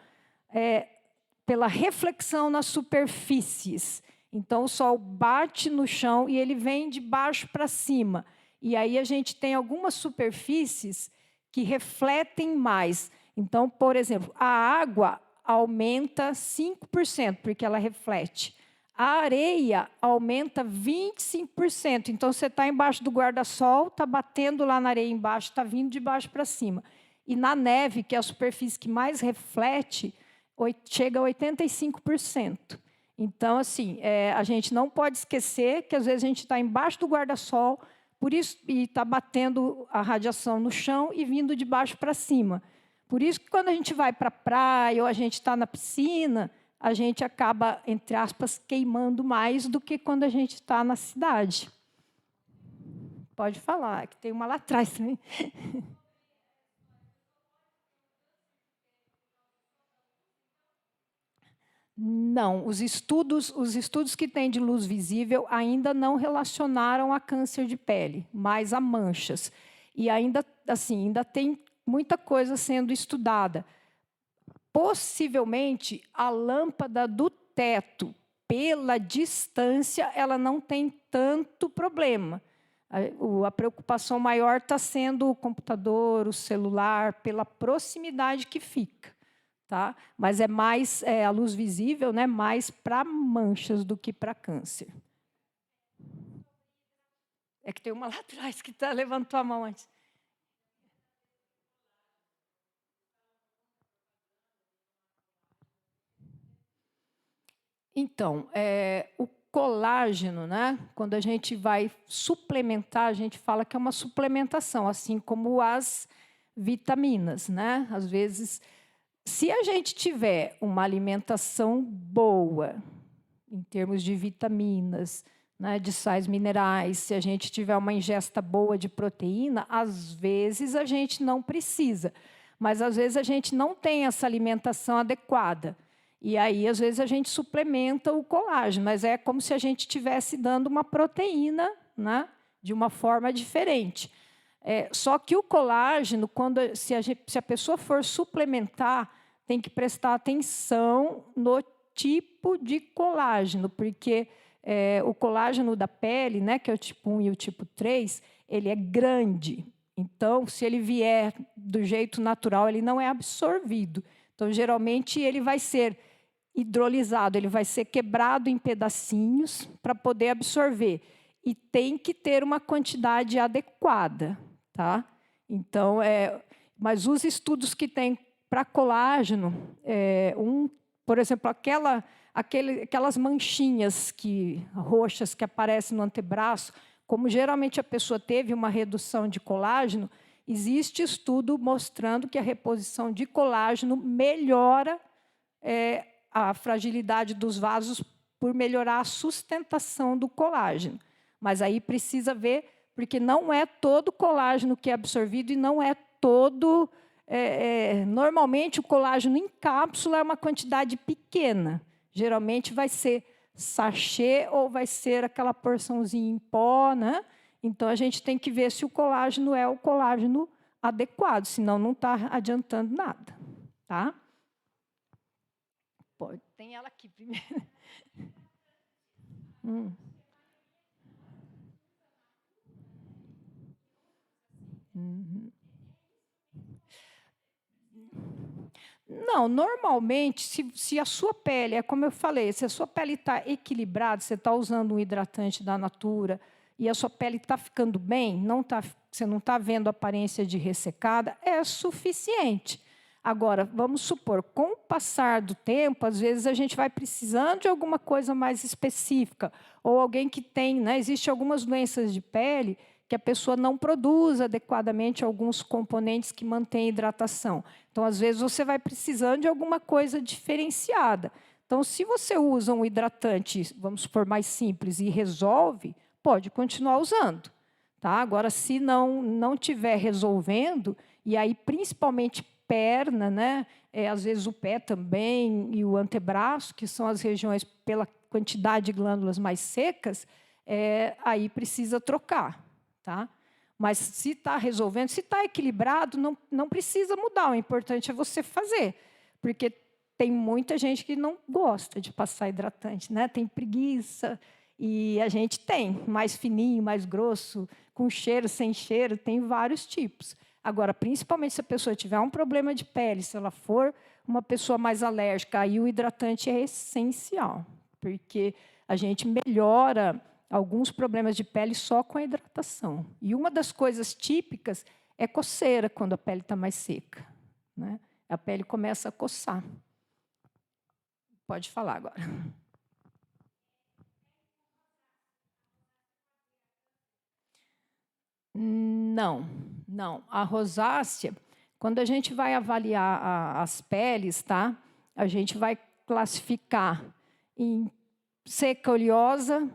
S4: pela reflexão nas superfícies. Então, o sol bate no chão e ele vem de baixo para cima. E aí a gente tem algumas superfícies que refletem mais. Então, por exemplo, a água aumenta 5%, porque ela reflete. A areia aumenta 25%. Então, você está embaixo do guarda-sol, está batendo lá na areia embaixo, está vindo de baixo para cima. E na neve, que é a superfície que mais reflete, chega a 85%. Então, assim, a gente não pode esquecer que, às vezes, a gente está embaixo do guarda-sol, por isso, e está batendo a radiação no chão e vindo de baixo para cima. Por isso que, quando a gente vai para a praia ou a gente está na piscina, a gente acaba, entre aspas, queimando mais do que quando a gente está na cidade. Pode falar, que tem uma lá atrás também. Não, os estudos que têm de luz visível ainda não relacionaram a câncer de pele, mas a manchas. E ainda tem muita coisa sendo estudada. Possivelmente, a lâmpada do teto, pela distância, ela não tem tanto problema. A preocupação maior está sendo o computador, o celular, pela proximidade que fica. Tá? Mas é mais a luz visível, né, mais para manchas do que para câncer. É que tem uma lá atrás que levantou a mão antes. Então, o colágeno, né, quando a gente vai suplementar, a gente fala que é uma suplementação, assim como as vitaminas. Né? Às vezes, se a gente tiver uma alimentação boa, em termos de vitaminas, né, de sais minerais, se a gente tiver uma ingesta boa de proteína, às vezes a gente não precisa, mas às vezes a gente não tem essa alimentação adequada. E aí, às vezes, a gente suplementa o colágeno, mas é como se a gente estivesse dando uma proteína, né, de uma forma diferente. Só que o colágeno, se a pessoa for suplementar, tem que prestar atenção no tipo de colágeno, porque o colágeno da pele, né, que é o tipo 1 e o tipo 3, ele é grande. Então, se ele vier do jeito natural, ele não é absorvido. Então, geralmente, ele vai ser hidrolisado, ele vai ser quebrado em pedacinhos para poder absorver. E tem que ter uma quantidade adequada. Tá? Então, mas os estudos que têm para colágeno, por exemplo, aquelas manchinhas roxas que aparecem no antebraço, como geralmente a pessoa teve uma redução de colágeno, existe estudo mostrando que a reposição de colágeno melhora a fragilidade dos vasos por melhorar a sustentação do colágeno. Mas aí precisa ver, porque não é todo colágeno que é absorvido e não é todo... normalmente, o colágeno em cápsula é uma quantidade pequena. Geralmente vai ser sachê ou vai ser aquela porçãozinha em pó, né? Então, a gente tem que ver se o colágeno é o colágeno adequado, senão não está adiantando nada. Tá? Tem ela aqui primeiro. Não, normalmente, se a sua pele, como eu falei, se a sua pele está equilibrada, você está usando um hidratante da Natura e a sua pele está ficando bem, você não está vendo aparência de ressecada, é suficiente. Agora, vamos supor, com o passar do tempo, às vezes a gente vai precisando de alguma coisa mais específica, ou alguém que tem, né, existem algumas doenças de pele que a pessoa não produz adequadamente alguns componentes que mantêm a hidratação. Então, às vezes, você vai precisando de alguma coisa diferenciada. Então, se você usa um hidratante, vamos supor, mais simples e resolve, pode continuar usando. Tá? Agora, se não estiver resolvendo, e aí, principalmente perna, né? Às vezes o pé também, e o antebraço, que são as regiões pela quantidade de glândulas mais secas, aí precisa trocar. Tá? Mas se está resolvendo, se está equilibrado, não precisa mudar. O importante é você fazer, porque tem muita gente que não gosta de passar hidratante, né? Tem preguiça, e a gente tem mais fininho, mais grosso, com cheiro, sem cheiro, tem vários tipos. Agora, principalmente se a pessoa tiver um problema de pele, se ela for uma pessoa mais alérgica, aí o hidratante é essencial, porque a gente melhora alguns problemas de pele só com a hidratação. E uma das coisas típicas é coceira, quando a pele está mais seca. Né? A pele começa a coçar. Pode falar agora. Não. A rosácea, quando a gente vai avaliar as peles, tá? A gente vai classificar em seca oleosa,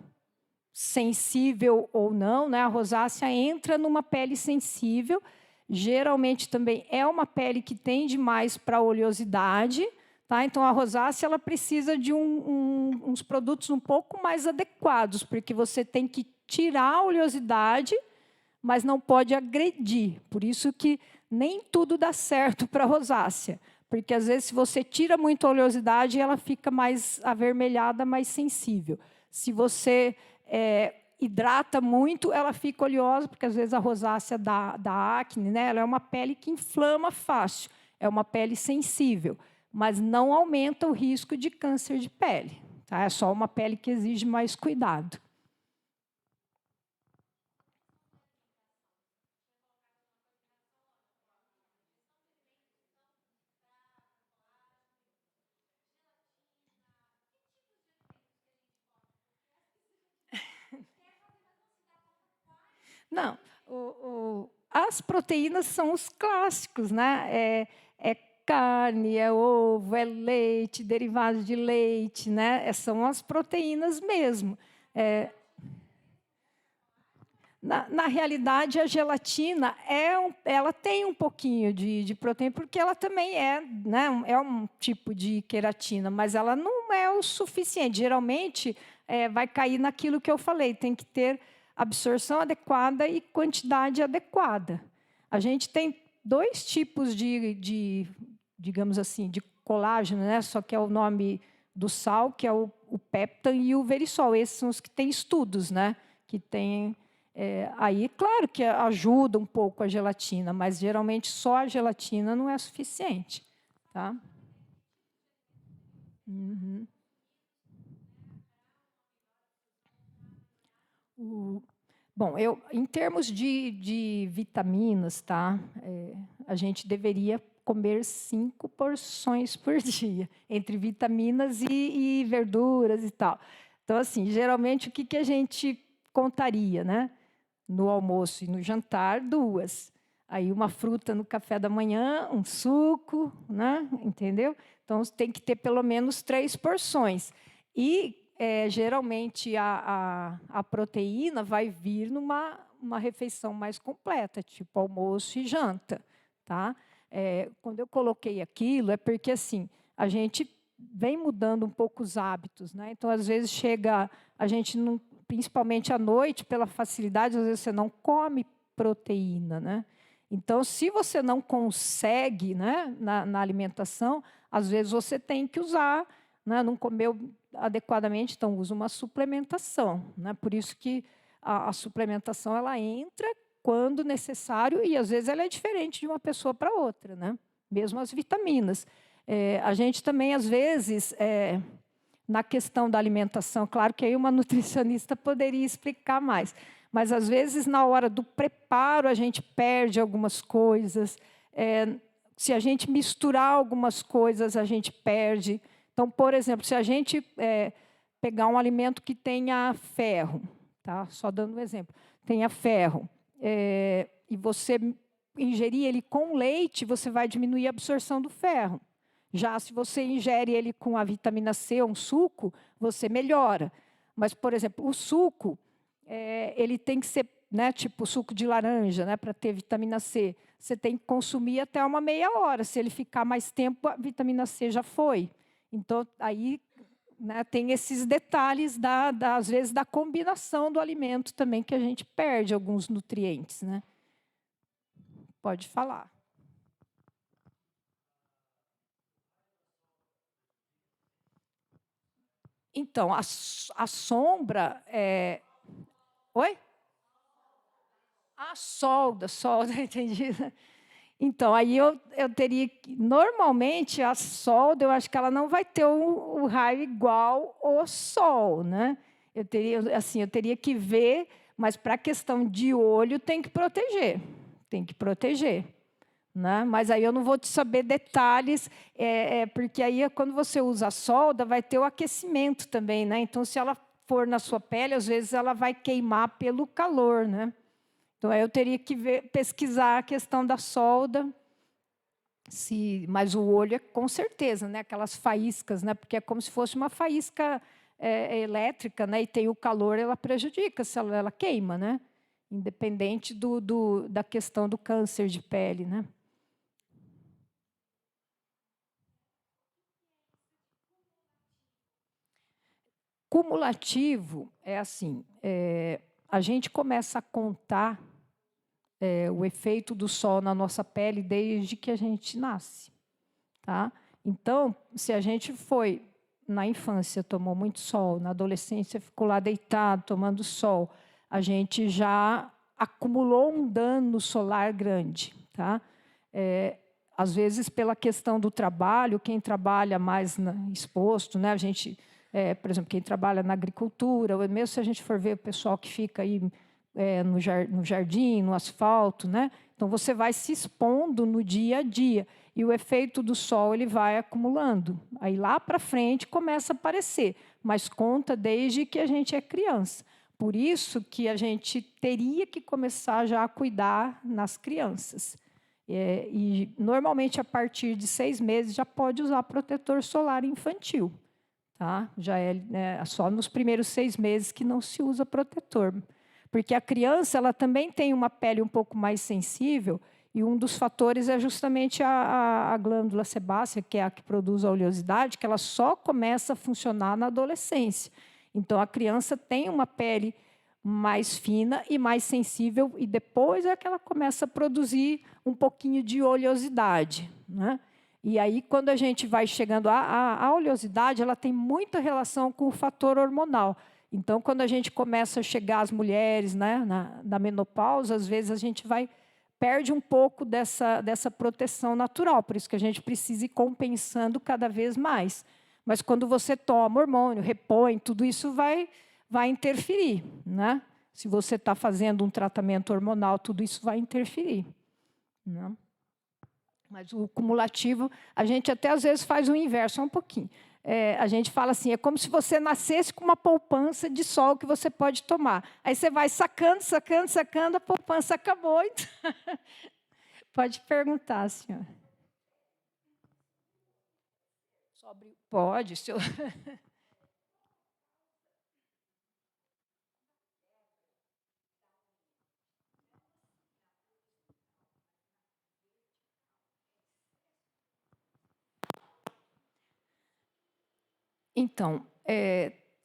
S4: sensível ou não, né? A rosácea entra numa pele sensível, geralmente também é uma pele que tende mais para a oleosidade, tá? Então, a rosácea ela precisa de uns produtos um pouco mais adequados, porque você tem que tirar a oleosidade, mas não pode agredir. Por isso que nem tudo dá certo para a rosácea, porque, às vezes, se você tira muito a oleosidade, ela fica mais avermelhada, mais sensível. Se você hidrata muito, ela fica oleosa, porque às vezes a rosácea da acne, né? Ela é uma pele que inflama fácil, é uma pele sensível, mas não aumenta o risco de câncer de pele. Tá? É só uma pele que exige mais cuidado. Não, as proteínas são os clássicos, né? É carne, é ovo, é leite, derivados de leite, né? São as proteínas mesmo. Na realidade, a gelatina ela tem um pouquinho de proteína, porque ela também né, é um tipo de queratina, mas ela não é o suficiente. Geralmente, vai cair naquilo que eu falei, tem que ter absorção adequada e quantidade adequada. A gente tem 2 tipos digamos assim, de colágeno, né? Só que é o nome do sal, que é o peptan e o verisol. Esses são os que têm estudos, né? Que tem aí, claro que ajuda um pouco a gelatina, mas geralmente só a gelatina não é suficiente, tá? Bom, em termos de vitaminas, tá? A gente deveria comer 5 porções por dia, entre vitaminas e verduras e tal. Então, assim, geralmente, o que a gente contaria, né? No almoço e no jantar, 2. Aí, uma fruta no café da manhã, um suco, né? Entendeu? Então, tem que ter pelo menos 3 porções. E, geralmente, a proteína vai vir numa refeição mais completa, tipo almoço e janta, tá? Quando eu coloquei aquilo, é porque, assim, a gente vem mudando um pouco os hábitos, né? Então, às vezes, chega... A gente, não, principalmente à noite, pela facilidade, às vezes, você não come proteína, né? Então, se você não consegue, né, na alimentação, às vezes você tem que usar, né, não comeu adequadamente, então usa uma suplementação, né? Por isso que a suplementação ela entra quando necessário e às vezes ela é diferente de uma pessoa para outra, né? Mesmo as vitaminas. A gente também às vezes na questão da alimentação, claro que aí uma nutricionista poderia explicar mais. Mas, às vezes, na hora do preparo, a gente perde algumas coisas. Se a gente misturar algumas coisas, a gente perde. Então, por exemplo, se a gente pegar um alimento que tenha ferro, tá? Só dando um exemplo, tenha ferro, e você ingerir ele com leite, você vai diminuir a absorção do ferro. Já se você ingere ele com a vitamina C ou um suco, você melhora. Mas, por exemplo, o suco... ele tem que ser, né, tipo suco de laranja, né, para ter vitamina C. Você tem que consumir até uma meia hora. Se ele ficar mais tempo, a vitamina C já foi. Então, aí, né, tem esses detalhes, às vezes, da combinação do alimento também, que a gente perde alguns nutrientes, né? Pode falar. Então, a sombra... Oi? Solda, entendi. Então, aí eu teria que... Normalmente, a solda, eu acho que ela não vai ter o raio igual o sol, né? Eu teria que ver, mas para a questão de olho, tem que proteger. Tem que proteger. Né? Mas aí eu não vou te saber detalhes, porque aí, quando você usa a solda, vai ter o aquecimento também, né? Então, se ela for na sua pele, às vezes ela vai queimar pelo calor, né? Então, aí eu teria que pesquisar a questão da solda, mas o olho é com certeza, né? Aquelas faíscas, né? Porque é como se fosse uma faísca elétrica, né? E tem o calor, ela prejudica, se ela queima, né? Independente da questão do câncer de pele, né? Cumulativo é assim, a gente começa a contar o efeito do sol na nossa pele desde que a gente nasce. Tá? Então, se a gente foi, na infância, tomou muito sol, na adolescência ficou lá deitado, tomando sol, a gente já acumulou um dano solar grande. Tá? Às vezes, pela questão do trabalho, quem trabalha mais exposto, né, a gente... por exemplo, quem trabalha na agricultura, ou mesmo se a gente for ver o pessoal que fica aí no jardim, no asfalto, né? Então, você vai se expondo no dia a dia, e o efeito do sol ele vai acumulando. Aí, lá para frente, começa a aparecer, mas conta desde que a gente é criança. Por isso que a gente teria que começar já a cuidar nas crianças. E, normalmente, a partir de 6 meses, já pode usar protetor solar infantil. Tá? Já é só nos primeiros 6 meses que não se usa protetor. Porque a criança ela também tem uma pele um pouco mais sensível, e um dos fatores é justamente a glândula sebácea, que é a que produz a oleosidade, que ela só começa a funcionar na adolescência. Então, a criança tem uma pele mais fina e mais sensível, e depois é que ela começa a produzir um pouquinho de oleosidade, né? E aí, quando a gente vai chegando... A oleosidade ela tem muita relação com o fator hormonal. Então, quando a gente começa a chegar às mulheres, né, na menopausa, às vezes a gente perde um pouco dessa proteção natural. Por isso que a gente precisa ir compensando cada vez mais. Mas, quando você toma hormônio, repõe, tudo isso vai interferir. Né? Se você está fazendo um tratamento hormonal, tudo isso vai interferir. Né? Mas o cumulativo, a gente até às vezes faz o inverso, só um pouquinho. A gente fala assim, é como se você nascesse com uma poupança de sol que você pode tomar. Aí você vai sacando, sacando, sacando, a poupança acabou. Então... Pode perguntar, senhora. Pode, senhor. Então,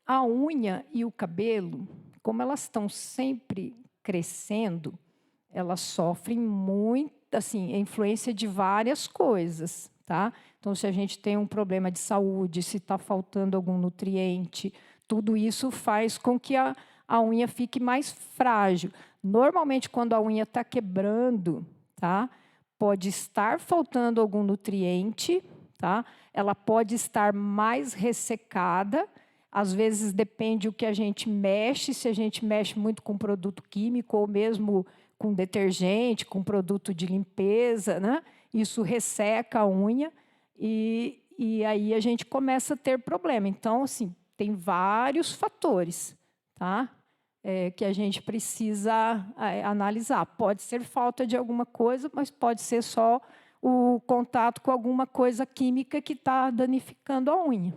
S4: a unha e o cabelo, como elas estão sempre crescendo, elas sofrem muito, assim, a influência de várias coisas, tá? Então, se a gente tem um problema de saúde, se está faltando algum nutriente, tudo isso faz com que a unha fique mais frágil. Normalmente, quando a unha está quebrando, tá? Pode estar faltando algum nutriente, tá? Ela pode estar mais ressecada, às vezes depende do que a gente mexe, se a gente mexe muito com produto químico ou mesmo com detergente, com produto de limpeza, né? Isso resseca a unha e aí a gente começa a ter problema. Então, assim, tem vários fatores, tá? Que a gente precisa analisar. Pode ser falta de alguma coisa, mas pode ser só o contato com alguma coisa química que está danificando a unha.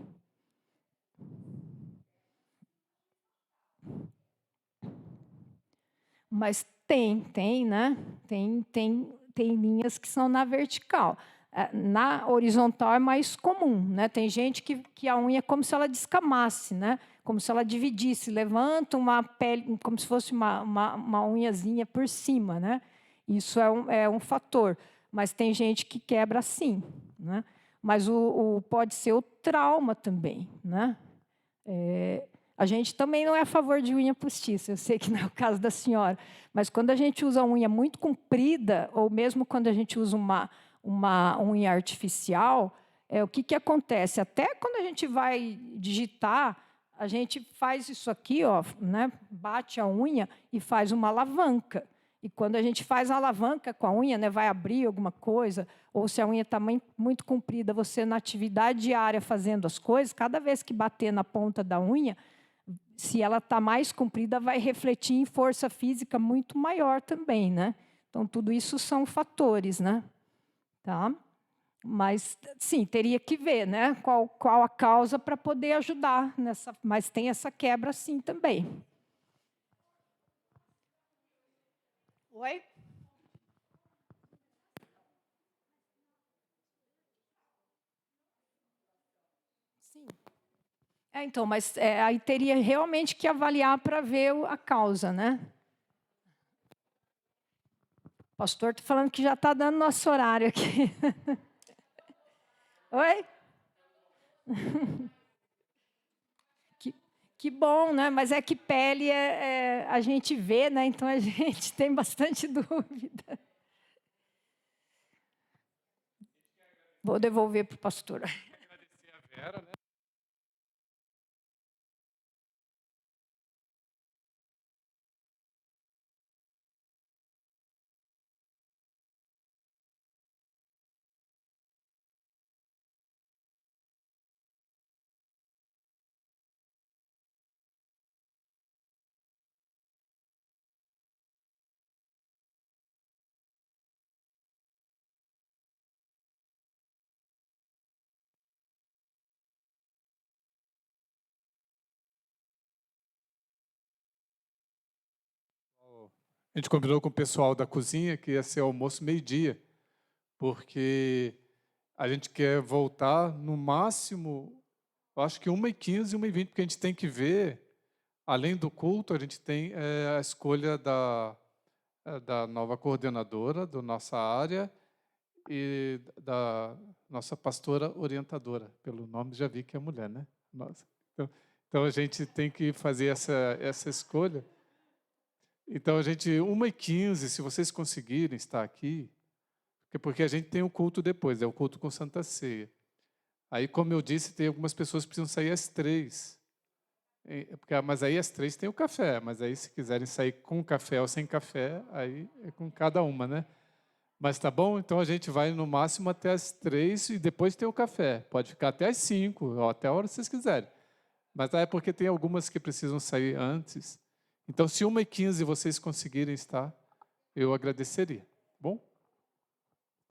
S4: Mas tem, né? Tem linhas que são na vertical. Na horizontal é mais comum, né? Tem gente que a unha é como se ela descamasse, né? Como se ela dividisse, levanta uma pele, como se fosse uma unhazinha por cima, né? Isso é um fator. Mas tem gente que quebra assim, né? Mas pode ser o trauma também, né? A gente também não é a favor de unha postiça, eu sei que não é o caso da senhora, mas quando a gente usa a unha muito comprida, ou mesmo quando a gente usa uma unha artificial, o que acontece? Até quando a gente vai digitar, a gente faz isso aqui, ó, né? Bate a unha e faz uma alavanca. E quando a gente faz a alavanca com a unha, né, vai abrir alguma coisa, ou se a unha está muito comprida, você na atividade diária fazendo as coisas, cada vez que bater na ponta da unha, se ela está mais comprida, vai refletir em força física muito maior também, né? Então, tudo isso são fatores, né? Tá? Mas, sim, teria que ver, né? Qual a causa para poder ajudar nessa. Mas tem essa quebra, sim, também. Oi? Sim. Então, mas aí teria realmente que avaliar para ver a causa, né? O pastor está falando que já está dando nosso horário aqui. Oi? Que bom, né? Mas é que pele a gente vê, né? Então a gente tem bastante dúvida. Vou devolver para o pastor.
S1: Agradecer a Vera, né? A gente combinou com o pessoal da cozinha que ia ser almoço meio-dia, porque a gente quer voltar no máximo, eu acho que 1h15, 1h20, porque a gente tem que ver, além do culto, a gente tem a escolha da nova coordenadora da nossa área e da nossa pastora orientadora. Pelo nome já vi que é mulher, né? Nossa. Então a gente tem que fazer essa escolha. Então, a gente, 1h15, se vocês conseguirem estar aqui, porque a gente tem o culto depois, é o culto com Santa Ceia. Aí, como eu disse, tem algumas pessoas que precisam sair às 3. Mas aí às 3 tem o café, mas aí se quiserem sair com café ou sem café, aí é com cada uma, né? Mas tá bom? Então a gente vai no máximo até as 3 e depois tem o café. Pode ficar até as 5, ou até a hora que vocês quiserem. Mas é porque tem algumas que precisam sair antes. Então, se 1h15 vocês conseguirem estar, eu agradeceria.